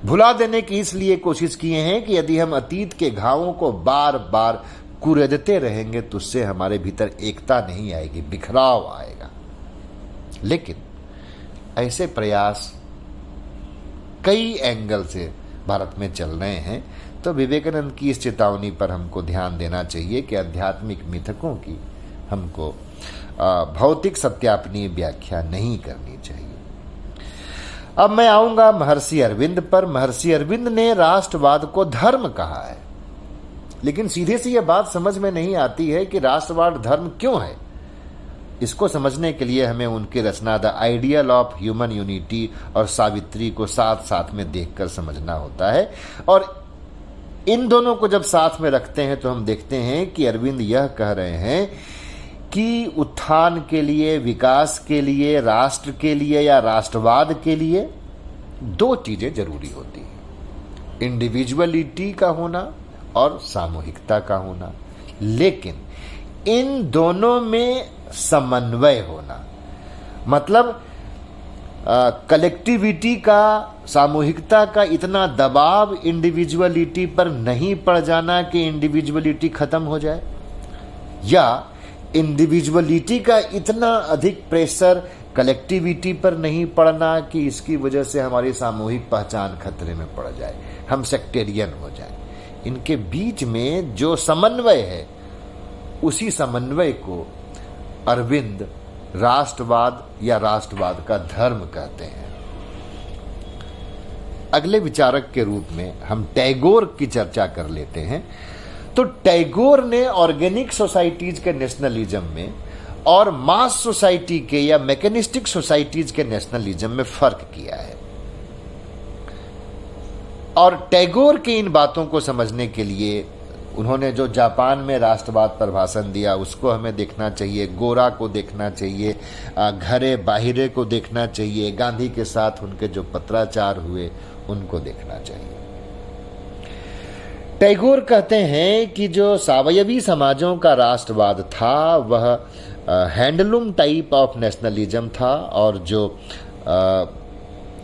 भुला देने की इसलिए कोशिश किए हैं कि यदि हम अतीत के घावों को बार बार कुरेदते रहेंगे तो उससे हमारे भीतर एकता नहीं आएगी, बिखराव आएगा। लेकिन ऐसे प्रयास कई एंगल से भारत में चल रहे हैं, तो विवेकानंद की इस चेतावनी पर हमको ध्यान देना चाहिए कि आध्यात्मिक मिथकों की हमको भौतिक सत्यापनीय व्याख्या नहीं करनी चाहिए। अब मैं आऊंगा महर्षि अरविंद पर। महर्षि अरविंद ने राष्ट्रवाद को धर्म कहा है, लेकिन सीधे से यह बात समझ में नहीं आती है कि राष्ट्रवाद धर्म क्यों है। इसको समझने के लिए हमें उनकी रचना the ideal of human unity और सावित्री को साथ साथ में देखकर समझना होता है। और इन दोनों को जब साथ में रखते हैं तो हम देखते हैं कि अरविंद यह कह रहे हैं कि उत्थान के लिए, विकास के लिए, राष्ट्र के लिए या राष्ट्रवाद के लिए दो चीजें जरूरी होती हैं, इंडिविजुअलिटी का होना और सामूहिकता का होना। लेकिन इन दोनों में समन्वय होना, मतलब कलेक्टिविटी का, सामूहिकता का इतना दबाव इंडिविजुअलिटी पर नहीं पड़ जाना कि इंडिविजुअलिटी खत्म हो जाए, या इंडिविजुअलिटी का इतना अधिक प्रेशर कलेक्टिविटी पर नहीं पड़ना कि इसकी वजह से हमारी सामूहिक पहचान खतरे में पड़ जाए, हम सेक्टेरियन हो जाए। इनके बीच में जो समन्वय है, उसी समन्वय को अरविंद राष्ट्रवाद या राष्ट्रवाद का धर्म कहते हैं। अगले विचारक के रूप में हम टैगोर की चर्चा कर लेते हैं। तो टैगोर ने ऑर्गेनिक सोसाइटीज के नेशनलिज्म में और मास सोसाइटी के या मैकेनिस्टिक सोसाइटीज के नेशनलिज्म में फर्क किया है। और टैगोर की इन बातों को समझने के लिए उन्होंने जो जापान में राष्ट्रवाद पर भाषण दिया उसको हमें देखना चाहिए, गोरा को देखना चाहिए, घरे बाहिरे को देखना चाहिए, गांधी के साथ उनके जो पत्राचार हुए उनको देखना चाहिए। टैगोर कहते हैं कि जो सावयवी समाजों का राष्ट्रवाद था वह हैंडलूम टाइप ऑफ नेशनलिज्म था, और जो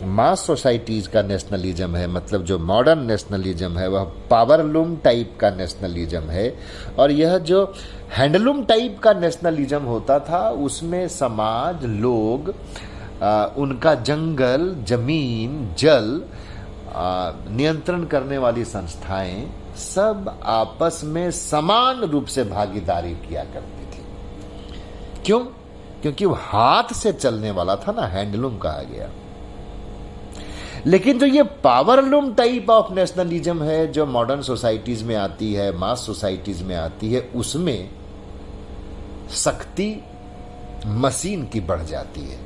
मास सोसाइटीज का नेशनलिज्म है, मतलब जो मॉडर्न नेशनलिज्म है, वह पावरलूम टाइप का नेशनलिज्म है। और यह जो हैंडलूम टाइप का नेशनलिज्म होता था उसमें समाज, लोग, उनका जंगल, जमीन, जल, नियंत्रण करने वाली संस्थाएं सब आपस में समान रूप से भागीदारी किया करती थी। क्यों? क्योंकि वो हाथ से चलने वाला था ना, हैंडलूम कहा गया। लेकिन जो ये पावरलूम टाइप ऑफ नेशनलिज्म है जो मॉडर्न सोसाइटीज में आती है, मास सोसाइटीज में आती है, उसमें शक्ति मशीन की बढ़ जाती है।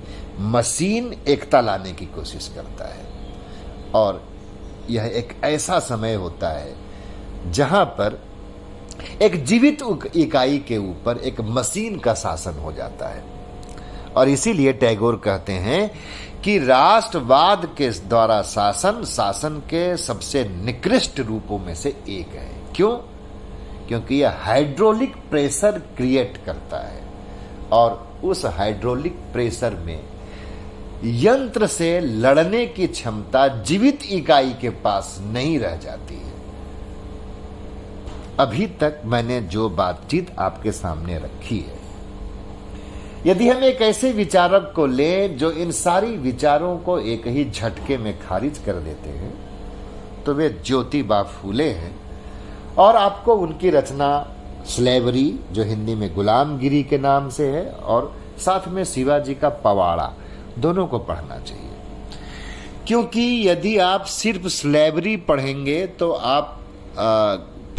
मशीन एकता लाने की कोशिश करता है, और यह एक ऐसा समय होता है जहां पर एक जीवित इकाई के ऊपर एक मशीन का शासन हो जाता है। और इसीलिए टैगोर कहते हैं कि राष्ट्रवाद के द्वारा शासन के सबसे निकृष्ट रूपों में से एक है। क्यों? क्योंकि यह हाइड्रोलिक प्रेशर क्रिएट करता है, और उस हाइड्रोलिक प्रेशर में यंत्र से लड़ने की क्षमता जीवित इकाई के पास नहीं रह जाती है। अभी तक मैंने जो बातचीत आपके सामने रखी है, यदि हम एक ऐसे विचारक को लें जो इन सारी विचारों को एक ही झटके में खारिज कर देते हैं, तो वे ज्योतिबा फूले हैं। और आपको उनकी रचना स्लेवरी, जो हिंदी में गुलामगिरी के नाम से है, और साथ में शिवाजी का पवाड़ा, दोनों को पढ़ना चाहिए। क्योंकि यदि आप सिर्फ स्लेवरी पढ़ेंगे तो आप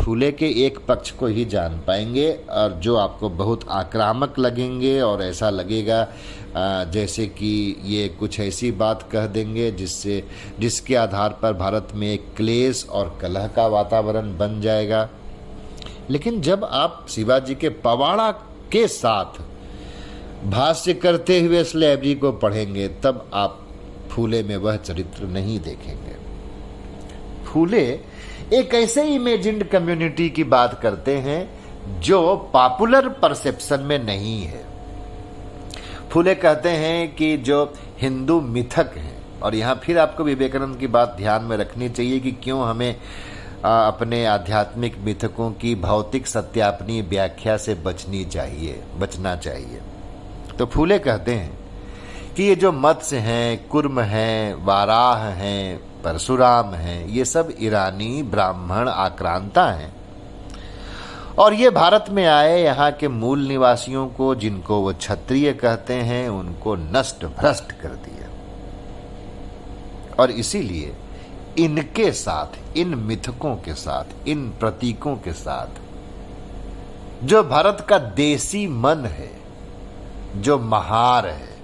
फूले के एक पक्ष को ही जान पाएंगे, और जो आपको बहुत आक्रामक लगेंगे, और ऐसा लगेगा जैसे कि ये कुछ ऐसी बात कह देंगे जिसके आधार पर भारत में एक क्लेश और कलह का वातावरण बन जाएगा। लेकिन जब आप शिवाजी के पवाड़ा के साथ भाष्य करते हुए स्लेवरी को पढ़ेंगे, तब आप फूले में वह चरित्र नहीं देखेंगे। फूले एक ऐसे इमेजिन्ड कम्युनिटी की बात करते हैं जो पॉपुलर परसेप्शन में नहीं है। फूले कहते हैं कि जो हिंदू मिथक हैं, और यहाँ फिर आपको विवेकानंद की बात ध्यान में रखनी चाहिए कि क्यों हमें अपने आध्यात्मिक मिथकों की भौतिक सत्यापनी व्याख्या से बचना चाहिए। तो फूले कहते हैं कि ये जो मत्स्य हैं, कुर्म हैं, वाराह हैं, परशुराम हैं, ये सब ईरानी ब्राह्मण आक्रांता हैं और ये भारत में आए यहाँ के मूल निवासियों को, जिनको वो क्षत्रिय कहते हैं, उनको नष्ट भ्रष्ट कर दिया। और इसीलिए इनके साथ, इन मिथकों के साथ, इन प्रतीकों के साथ जो भारत का देसी मन है, जो महार है,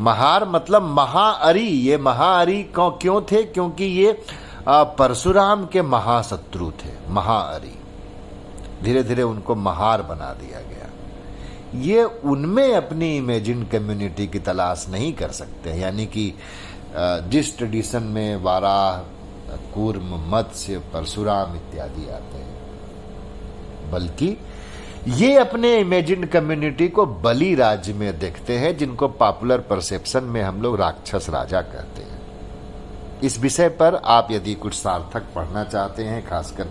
महार मतलब महाअरी, ये महाअरी क्यों थे? क्योंकि ये परशुराम के महाशत्रु थे, महाअरी। धीरे धीरे उनको महार बना दिया गया। ये उनमें अपनी इमेजिन कम्युनिटी की तलाश नहीं कर सकते, यानी कि जिस ट्रेडिशन में वाराह, कूर्म, मत्स्य, परशुराम इत्यादि आते हैं, बल्कि ये अपने इमेजिन कम्युनिटी को बलि राज्य में देखते हैं, जिनको पॉपुलर परसेप्शन में हम लोग राक्षस राजा कहते हैं। इस विषय पर आप यदि कुछ सार्थक पढ़ना चाहते हैं, खासकर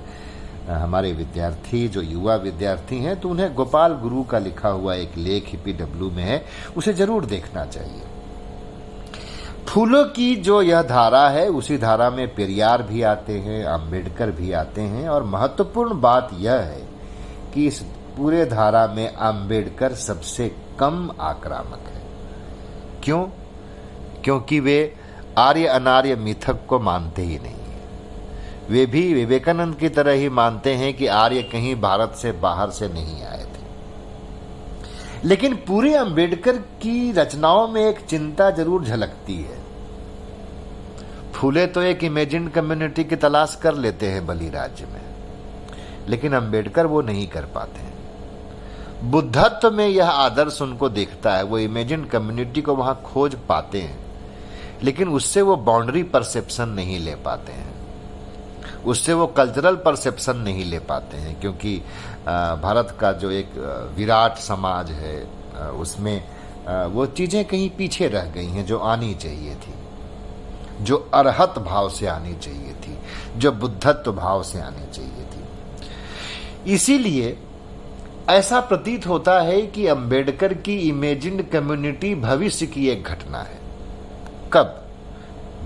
हमारे विद्यार्थी जो युवा विद्यार्थी हैं, तो उन्हें गोपाल गुरु का लिखा हुआ एक लेख PW में है, उसे जरूर देखना चाहिए। फूलों की जो यह धारा है, उसी धारा में पेरियार भी आते हैं, अंबेडकर भी आते हैं, और महत्वपूर्ण बात यह है कि इस पूरे धारा में अंबेडकर सबसे कम आक्रामक है। क्यों? क्योंकि वे आर्य अनार्य मिथक को मानते ही नहीं है। वे भी विवेकानंद की तरह ही मानते हैं कि आर्य कहीं भारत से बाहर से नहीं आए थे। लेकिन पूरे अंबेडकर की रचनाओं में एक चिंता जरूर झलकती है। फूले तो एक इमेजिन कम्युनिटी की तलाश कर लेते हैं बलि राज्य में, लेकिन अंबेडकर वो नहीं कर पाते हैं। बुद्धत्व में यह आदर्श उनको देखता है, वो इमेजिन कम्युनिटी को वहां खोज पाते हैं, लेकिन उससे वो बाउंड्री परसेप्शन नहीं ले पाते हैं, उससे वो कल्चरल परसेप्शन नहीं ले पाते हैं। क्योंकि भारत का जो एक विराट समाज है, उसमें वो चीजें कहीं पीछे रह गई हैं जो आनी चाहिए थी, जो अरहत भाव से आनी चाहिए थी, जो बुद्धत्व भाव से आनी चाहिए थी। इसीलिए ऐसा प्रतीत होता है कि अंबेडकर की इमेजिन्ड कम्युनिटी भविष्य की एक घटना है। कब?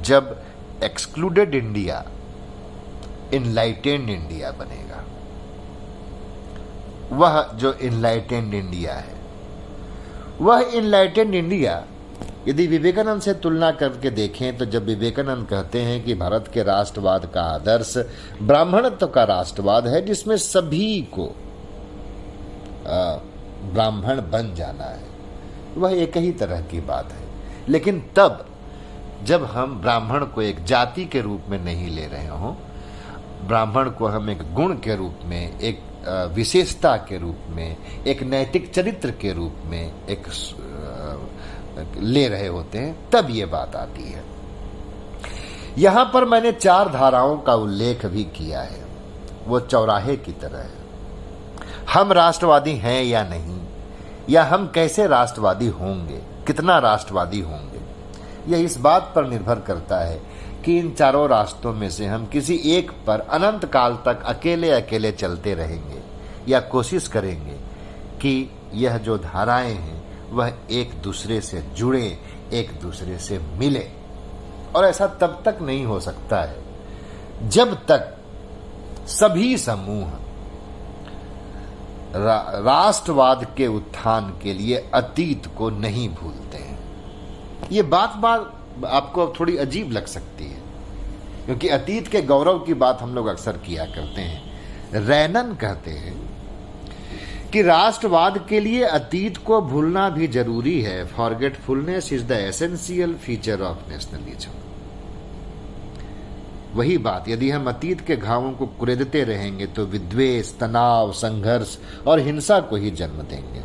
जब एक्सक्लूडेड इंडिया इनलाइटेंड इंडिया बनेगा। वह जो इनलाइटेंड इंडिया है, वह इनलाइटेंड इंडिया यदि विवेकानंद से तुलना करके देखें, तो जब विवेकानंद कहते हैं कि भारत के राष्ट्रवाद का आदर्श ब्राह्मणत्व का राष्ट्रवाद है, जिसमें सभी को ब्राह्मण बन जाना है, वह एक ही तरह की बात है। लेकिन तब जब हम ब्राह्मण को एक जाति के रूप में नहीं ले रहे हों, ब्राह्मण को हम एक गुण के रूप में, एक विशेषता के रूप में, एक नैतिक चरित्र के रूप में एक ले रहे होते हैं, तब ये बात आती है। यहां पर मैंने 4 धाराओं का उल्लेख भी किया है, वो चौराहे की तरह है। हम राष्ट्रवादी हैं या नहीं, या हम कैसे राष्ट्रवादी होंगे, कितना राष्ट्रवादी होंगे, यह इस बात पर निर्भर करता है कि इन चारों रास्तों में से हम किसी एक पर अनंत काल तक अकेले अकेले चलते रहेंगे, या कोशिश करेंगे कि यह जो धाराएं हैं वह एक दूसरे से जुड़े, एक दूसरे से मिले। और ऐसा तब तक नहीं हो सकता है जब तक सभी समूह राष्ट्रवाद के उत्थान के लिए अतीत को नहीं भूलते हैं। ये बात आपको थोड़ी अजीब लग सकती है, क्योंकि अतीत के गौरव की बात हम लोग अक्सर किया करते हैं। रैनन कहते हैं कि राष्ट्रवाद के लिए अतीत को भूलना भी जरूरी है। Forgetfulness is the essential feature of nationalism. वही बात, यदि हम अतीत के घावों को कुरेदते रहेंगे तो विद्वेष, तनाव, संघर्ष और हिंसा को ही जन्म देंगे।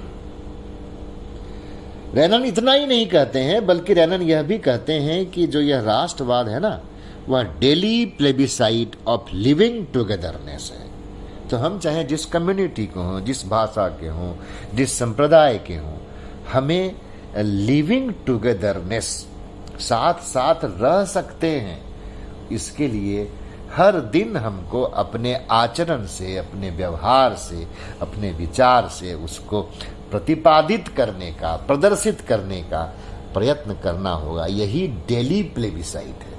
रैनन इतना ही नहीं कहते हैं, बल्कि रैनन यह भी कहते हैं कि जो यह राष्ट्रवाद है ना, वह daily plebiscite of living togetherness है। तो हम चाहे जिस कम्युनिटी को हों, जिस भाषा के हों, जिस संप्रदाय के हों, हमें लिविंग टुगेदरनेस, साथ साथ रह सकते हैं, इसके लिए हर दिन हमको अपने आचरण से, अपने व्यवहार से, अपने विचार से उसको प्रतिपादित करने का, प्रदर्शित करने का प्रयत्न करना होगा। यही डेली प्लेबिसाइट है।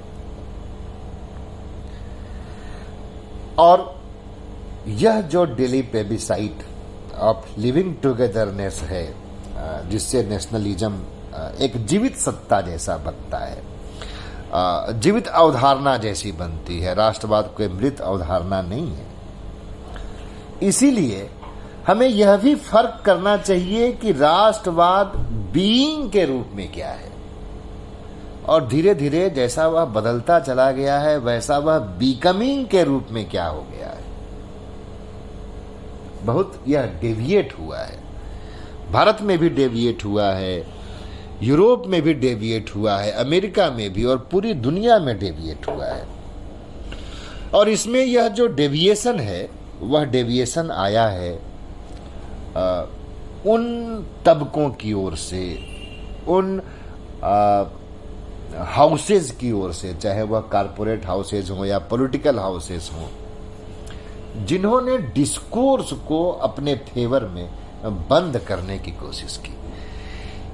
और यह जो daily plebiscite of living togetherness है, जिससे नेशनलिज्म एक जीवित सत्ता जैसा बनता है, जीवित अवधारणा जैसी बनती है। राष्ट्रवाद कोई मृत अवधारणा नहीं है। इसीलिए हमें यह भी फर्क करना चाहिए कि राष्ट्रवाद बीइंग के रूप में क्या है, और धीरे धीरे जैसा वह बदलता चला गया है वैसा वह बिकमिंग के रूप में क्या हो गया है। बहुत यह डेविएट हुआ है। भारत में भी डेविएट हुआ है, यूरोप में भी डेविएट हुआ है, अमेरिका में भी, और पूरी दुनिया में डेविएट हुआ है। और इसमें यह जो डेविएशन है वह डेविएशन आया है उन तबकों की ओर से, उन हाउसेज की ओर से, चाहे वह कारपोरेट हाउसेज हो या पॉलिटिकल हाउसेज हो, जिन्होंने डिस्कोर्स को अपने फेवर में बंद करने की कोशिश की।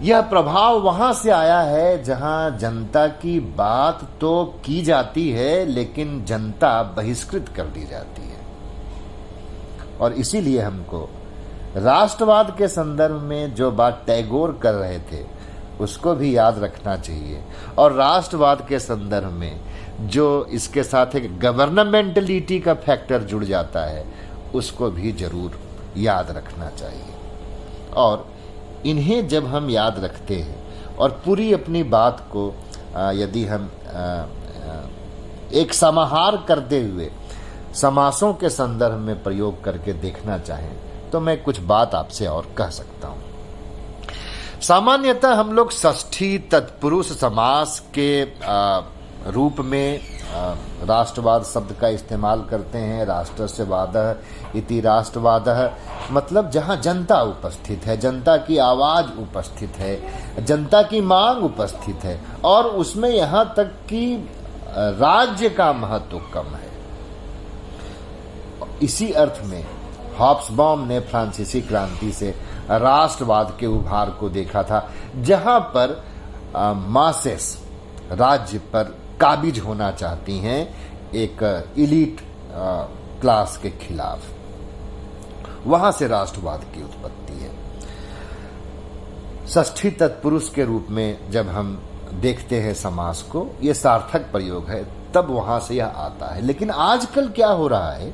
यह प्रभाव वहां से आया है जहां जनता की बात तो की जाती है लेकिन जनता बहिष्कृत कर दी जाती है। और इसीलिए हमको राष्ट्रवाद के संदर्भ में जो बात टैगोर कर रहे थे उसको भी याद रखना चाहिए, और राष्ट्रवाद के संदर्भ में जो इसके साथ एक गवर्नमेंटलिटी का फैक्टर जुड़ जाता है उसको भी जरूर याद रखना चाहिए। और इन्हें जब हम याद रखते हैं और पूरी अपनी बात को यदि हम एक समाहार करते हुए समासों के संदर्भ में प्रयोग करके देखना चाहें तो मैं कुछ बात आपसे और कह सकता हूं। सामान्यतः हम लोग षष्ठी तत्पुरुष समास के रूप में राष्ट्रवाद शब्द का इस्तेमाल करते हैं। राष्ट्रस्य वादः इति राष्ट्रवादः, मतलब जहां जनता उपस्थित है, जनता की आवाज उपस्थित है, जनता की मांग उपस्थित है, और उसमें यहां तक कि राज्य का महत्व कम है। इसी अर्थ में हॉब्सबॉम ने फ्रांसीसी क्रांति से राष्ट्रवाद के उभार को देखा था, जहां पर मासेस राज्य पर काबिज होना चाहती हैं एक इलीट क्लास के खिलाफ। वहां से राष्ट्रवाद की उत्पत्ति है। षष्ठी तत्पुरुष के रूप में जब हम देखते हैं समास को, यह सार्थक प्रयोग है, तब वहां से यह आता है। लेकिन आजकल क्या हो रहा है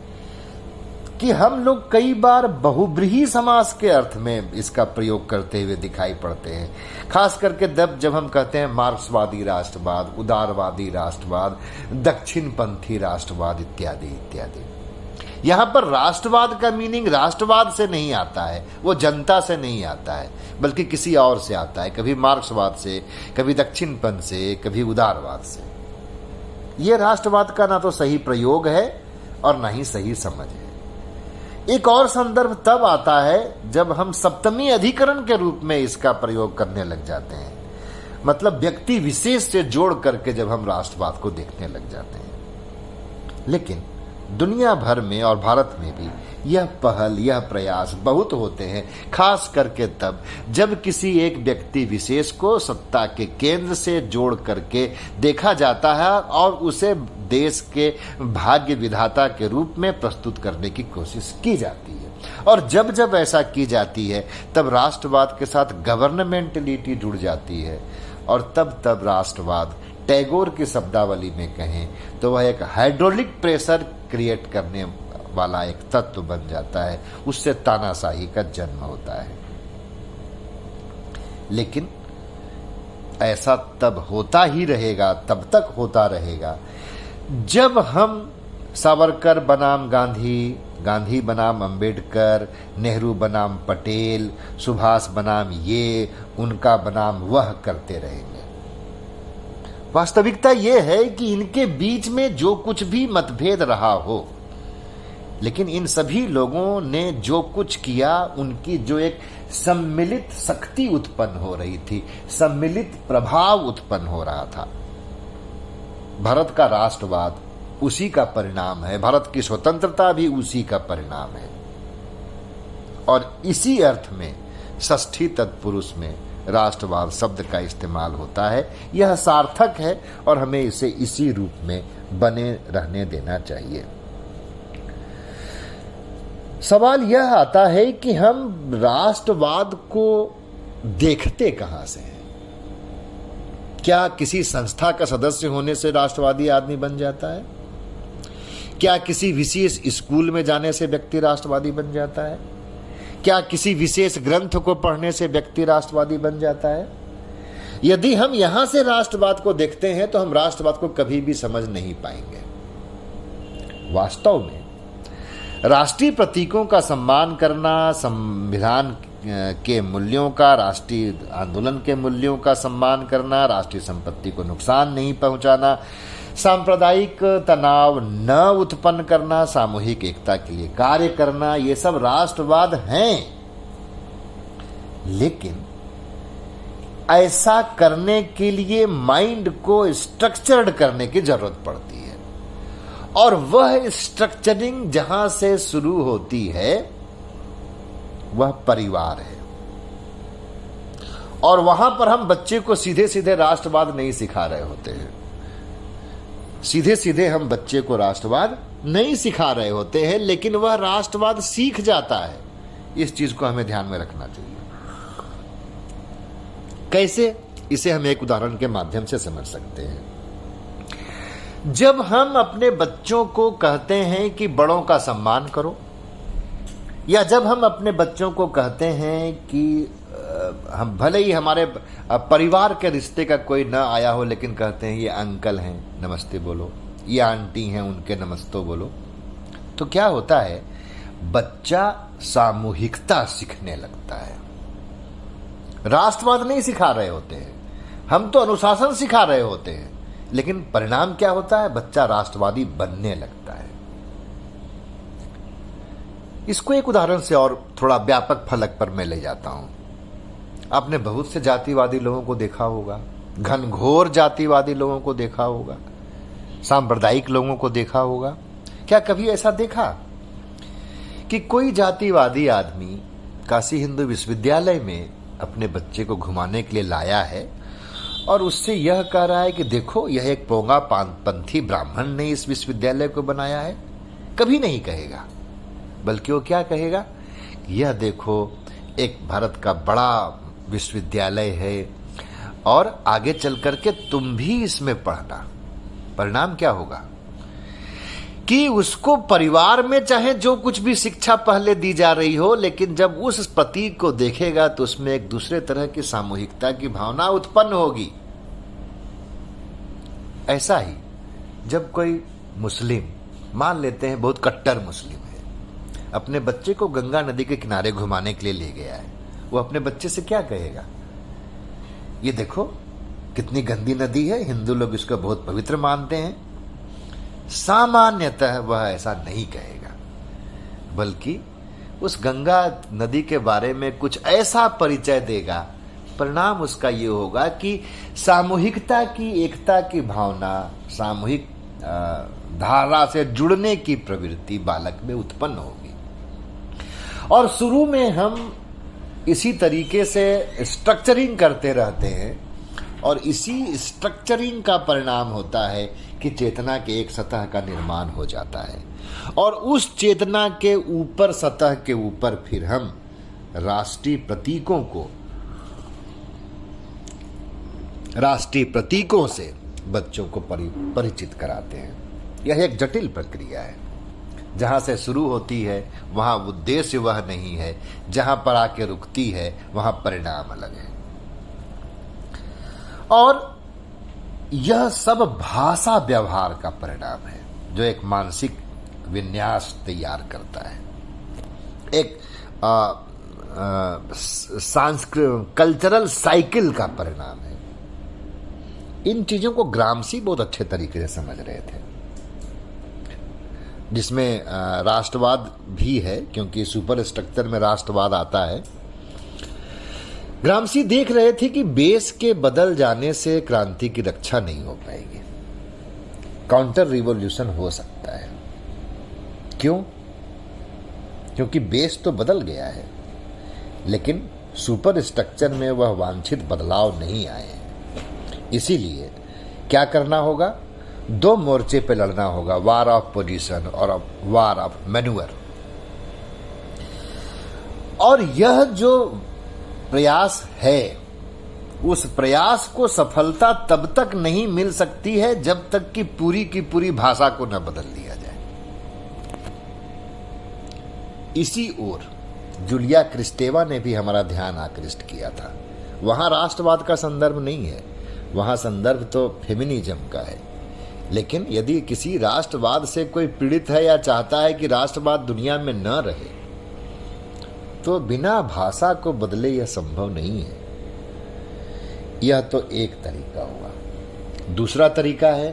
कि हम लोग कई बार बहुब्रीहि समास के अर्थ में इसका प्रयोग करते हुए दिखाई पड़ते हैं। खास करके जब हम कहते हैं मार्क्सवादी राष्ट्रवाद, उदारवादी राष्ट्रवाद, दक्षिणपंथी राष्ट्रवाद इत्यादि इत्यादि। यहां पर राष्ट्रवाद का मीनिंग राष्ट्रवाद से नहीं आता है, वो जनता से नहीं आता है, बल्कि किसी और से आता है। कभी मार्क्सवाद से, कभी दक्षिणपंथ से, कभी उदारवाद से। यह राष्ट्रवाद का ना तो सही प्रयोग है और ना ही सही समझ है। एक और संदर्भ तब आता है जब हम सप्तमी अधिकरण के रूप में इसका प्रयोग करने लग जाते हैं, मतलब व्यक्ति विशेष से जोड़ करके जब हम राष्ट्रवाद को देखने लग जाते हैं। लेकिन दुनिया भर में और भारत में भी यह पहल, यह प्रयास बहुत होते हैं, खास करके तब जब किसी एक व्यक्ति विशेष को सत्ता के केंद्र से जोड़ करके देखा जाता है और उसे देश के भाग्य विधाता के रूप में प्रस्तुत करने की कोशिश की जाती है। और जब जब ऐसा की जाती है तब राष्ट्रवाद के साथ गवर्नमेंटलिटी जुड़ जाती है, और तब राष्ट्रवाद टैगोर की शब्दावली में कहें तो वह एक हाइड्रोलिक प्रेशर क्रिएट करने वाला एक तत्व बन जाता है। उससे तानाशाही का जन्म होता है। लेकिन ऐसा तब होता ही रहेगा, तब तक होता रहेगा जब हम सावरकर बनाम गांधी, गांधी बनाम अंबेडकर, नेहरू बनाम पटेल, सुभाष बनाम ये, उनका बनाम वह करते रहेंगे। वास्तविकता यह है कि इनके बीच में जो कुछ भी मतभेद रहा हो, लेकिन इन सभी लोगों ने जो कुछ किया, उनकी जो एक सम्मिलित शक्ति उत्पन्न हो रही थी, सम्मिलित प्रभाव उत्पन्न हो रहा था। भारत का राष्ट्रवाद उसी का परिणाम है, भारत की स्वतंत्रता भी उसी का परिणाम है। और इसी अर्थ में षष्ठी तत्पुरुष में राष्ट्रवाद शब्द का इस्तेमाल होता है। यह सार्थक है और हमें इसे इसी रूप में बने रहने देना चाहिए। सवाल यह आता है कि हम राष्ट्रवाद को देखते कहां से हैं? क्या किसी संस्था का सदस्य होने से राष्ट्रवादी आदमी बन जाता है? क्या किसी विशेष स्कूल में जाने से व्यक्ति राष्ट्रवादी बन जाता है? क्या किसी विशेष ग्रंथ को पढ़ने से व्यक्ति राष्ट्रवादी बन जाता है? यदि हम यहां से राष्ट्रवाद को देखते हैं तो हम राष्ट्रवाद को कभी भी समझ नहीं पाएंगे। वास्तव में राष्ट्रीय प्रतीकों का सम्मान करना, संविधान के मूल्यों का, राष्ट्रीय आंदोलन के मूल्यों का सम्मान करना, राष्ट्रीय संपत्ति को नुकसान नहीं पहुंचाना, सांप्रदायिक तनाव न उत्पन्न करना, सामूहिक एकता के लिए कार्य करना, ये सब राष्ट्रवाद हैं। लेकिन ऐसा करने के लिए माइंड को स्ट्रक्चर्ड करने की जरूरत पड़ती है, और वह स्ट्रक्चरिंग जहां से शुरू होती है वह परिवार है। और वहां पर हम बच्चे को सीधे सीधे राष्ट्रवाद नहीं सिखा रहे होते हैं, सीधे सीधे हम बच्चे को राष्ट्रवाद नहीं सिखा रहे होते हैं, लेकिन वह राष्ट्रवाद सीख जाता है। इस चीज को हमें ध्यान में रखना चाहिए। कैसे? इसे हम एक उदाहरण के माध्यम से समझ सकते हैं। जब हम अपने बच्चों को कहते हैं कि बड़ों का सम्मान करो, या जब हम अपने बच्चों को कहते हैं कि हम भले ही हमारे परिवार के रिश्ते का कोई न आया हो, लेकिन कहते हैं ये अंकल हैं नमस्ते बोलो, ये आंटी हैं उनके नमस्ते बोलो, तो क्या होता है? बच्चा सामूहिकता सीखने लगता है। राष्ट्रवाद नहीं सिखा रहे होते हैं, हम तो अनुशासन सिखा रहे होते हैं, लेकिन परिणाम क्या होता है? बच्चा राष्ट्रवादी बनने लगता है। इसको एक उदाहरण से और थोड़ा व्यापक फलक पर मैं ले जाता हूं। आपने बहुत से जातिवादी लोगों को देखा होगा, घनघोर जातिवादी लोगों को देखा होगा, सांप्रदायिक लोगों को देखा होगा। क्या कभी ऐसा देखा कि कोई जातिवादी आदमी काशी हिंदू विश्वविद्यालय में अपने बच्चे को घुमाने के लिए लाया है और उससे यह कह रहा है कि देखो यह एक पोंगा पंथी ब्राह्मण ने इस विश्वविद्यालय को बनाया है? कभी नहीं कहेगा, बल्कि वो क्या कहेगा? यह देखो एक भारत का बड़ा विश्वविद्यालय है और आगे चल करके तुम भी इसमें पढ़ना। परिणाम क्या होगा कि उसको परिवार में चाहे जो कुछ भी शिक्षा पहले दी जा रही हो, लेकिन जब उस प्रतीक को देखेगा तो उसमें एक दूसरे तरह की सामूहिकता की भावना उत्पन्न होगी। ऐसा ही जब कोई मुस्लिम, मान लेते हैं बहुत कट्टर मुस्लिम है, अपने बच्चे को गंगा नदी के किनारे घुमाने के लिए ले गया है, वो अपने बच्चे से क्या कहेगा? ये देखो कितनी गंदी नदी है, हिंदू लोग इसको बहुत पवित्र मानते हैं। सामान्यतः वह ऐसा नहीं कहेगा, बल्कि उस गंगा नदी के बारे में कुछ ऐसा परिचय देगा। परिणाम उसका ये होगा कि सामूहिकता की, एकता की भावना, सामूहिक धारा से जुड़ने की प्रवृत्ति बालक में उत्पन्न होगी। और शुरू में हम इसी तरीके से स्ट्रक्चरिंग करते रहते हैं, और इसी स्ट्रक्चरिंग का परिणाम होता है कि चेतना के एक सतह का निर्माण हो जाता है, और उस चेतना के ऊपर, सतह के ऊपर फिर हम राष्ट्रीय प्रतीकों से बच्चों को परिचित कराते हैं। यह एक जटिल प्रक्रिया है। जहां से शुरू होती है वहां उद्देश्य वह नहीं है, जहां पर आके रुकती है वहां परिणाम अलग है। और यह सब भाषा व्यवहार का परिणाम है, जो एक मानसिक विन्यास तैयार करता है, एक कल्चरल साइकिल का परिणाम है। इन चीजों को ग्रामसी बहुत अच्छे तरीके से समझ रहे थे, जिसमें राष्ट्रवाद भी है, क्योंकि सुपर स्ट्रक्चर में राष्ट्रवाद आता है, ग्रामसी देख रहे थे कि बेस के बदल जाने से क्रांति की रक्षा नहीं हो पाएगी, काउंटर रिवॉल्यूशन हो सकता है। क्यों? क्योंकि बेस तो बदल गया है, लेकिन सुपर स्ट्रक्चर में वह वांछित बदलाव नहीं आए हैं। इसीलिए क्या करना होगा? दो मोर्चे पे लड़ना होगा, वार ऑफ पोजीशन और वार ऑफ मैन्यूअर। और यह जो प्रयास है, उस प्रयास को सफलता तब तक नहीं मिल सकती है जब तक कि पूरी की पूरी भाषा को न बदल दिया जाए। इसी ओर जूलिया क्रिस्टेवा ने भी हमारा ध्यान आकृष्ट किया था। वहां राष्ट्रवाद का संदर्भ नहीं है, वहां संदर्भ तो फेमिनिज्म का है। लेकिन यदि किसी राष्ट्रवाद से कोई पीड़ित है या चाहता है कि राष्ट्रवाद दुनिया में न रहे, तो बिना भाषा को बदले यह संभव नहीं है। यह तो एक तरीका हुआ। दूसरा तरीका है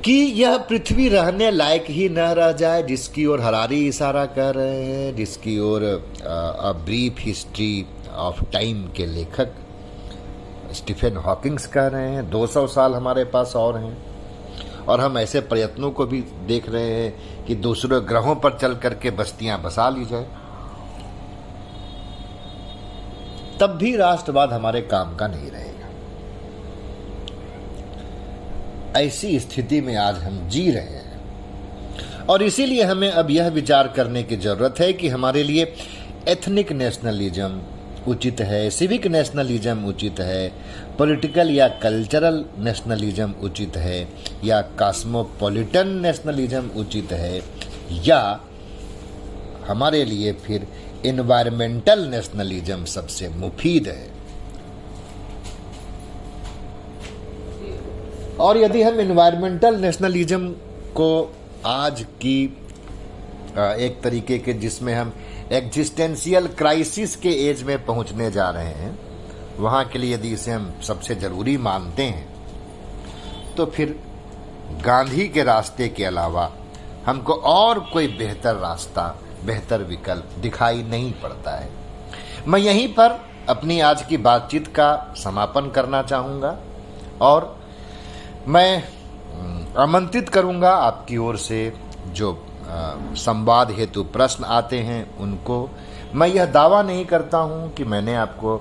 कि यह पृथ्वी रहने लायक ही न रह जाए, जिसकी ओर हरारी इशारा कर रहे हैं, जिसकी ओर a brief history of time के लेखक स्टीफन हॉकिंग्स कह रहे हैं। 200 साल हमारे पास और हैं, और हम ऐसे प्रयत्नों को भी देख रहे हैं कि दूसरे ग्रहों पर चल करके बस्तियां बसा ली जाए। तब भी राष्ट्रवाद हमारे काम का नहीं रहेगा। ऐसी स्थिति में आज हम जी रहे हैं, और इसीलिए हमें अब यह विचार करने की जरूरत है कि हमारे लिए एथनिक नेशनलिज्म उचित है, सिविक नेशनलिज्म उचित है, पॉलिटिकल या कल्चरल नेशनलिज्म उचित है, या कॉस्मोपॉलिटन नेशनलिज्म उचित है, या हमारे लिए फिर एनवायरमेंटल नेशनलिज्म सबसे मुफीद है। और यदि हम एनवायरमेंटल नेशनलिज्म को आज की एक तरीके के, जिसमें हम एग्जिस्टेंशियल क्राइसिस के एज में पहुंचने जा रहे हैं, वहां के लिए यदि इसे हम सबसे जरूरी मानते हैं, तो फिर गांधी के रास्ते के अलावा हमको और कोई बेहतर रास्ता, बेहतर विकल्प दिखाई नहीं पड़ता है। मैं यहीं पर अपनी आज की बातचीत का समापन करना चाहूँगा, और मैं आमंत्रित करूँगा आपकी ओर से जो संवाद हेतु प्रश्न आते हैं उनको। मैं यह दावा नहीं करता हूँ कि मैंने आपको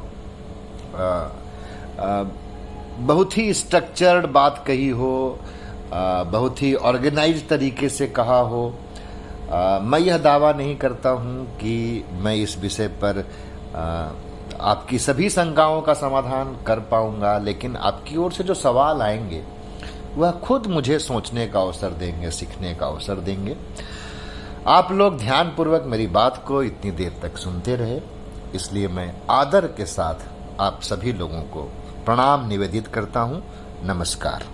बहुत ही स्ट्रक्चर्ड बात कही हो, बहुत ही ऑर्गेनाइज्ड तरीके से कहा हो। मैं यह दावा नहीं करता हूं कि मैं इस विषय पर आपकी सभी शंकाओं का समाधान कर पाऊंगा, लेकिन आपकी ओर से जो सवाल आएंगे वह खुद मुझे सोचने का अवसर देंगे, सीखने का अवसर देंगे। आप लोग ध्यानपूर्वक मेरी बात को इतनी देर तक सुनते रहे, इसलिए मैं आदर के साथ आप सभी लोगों को प्रणाम निवेदित करता हूं। नमस्कार।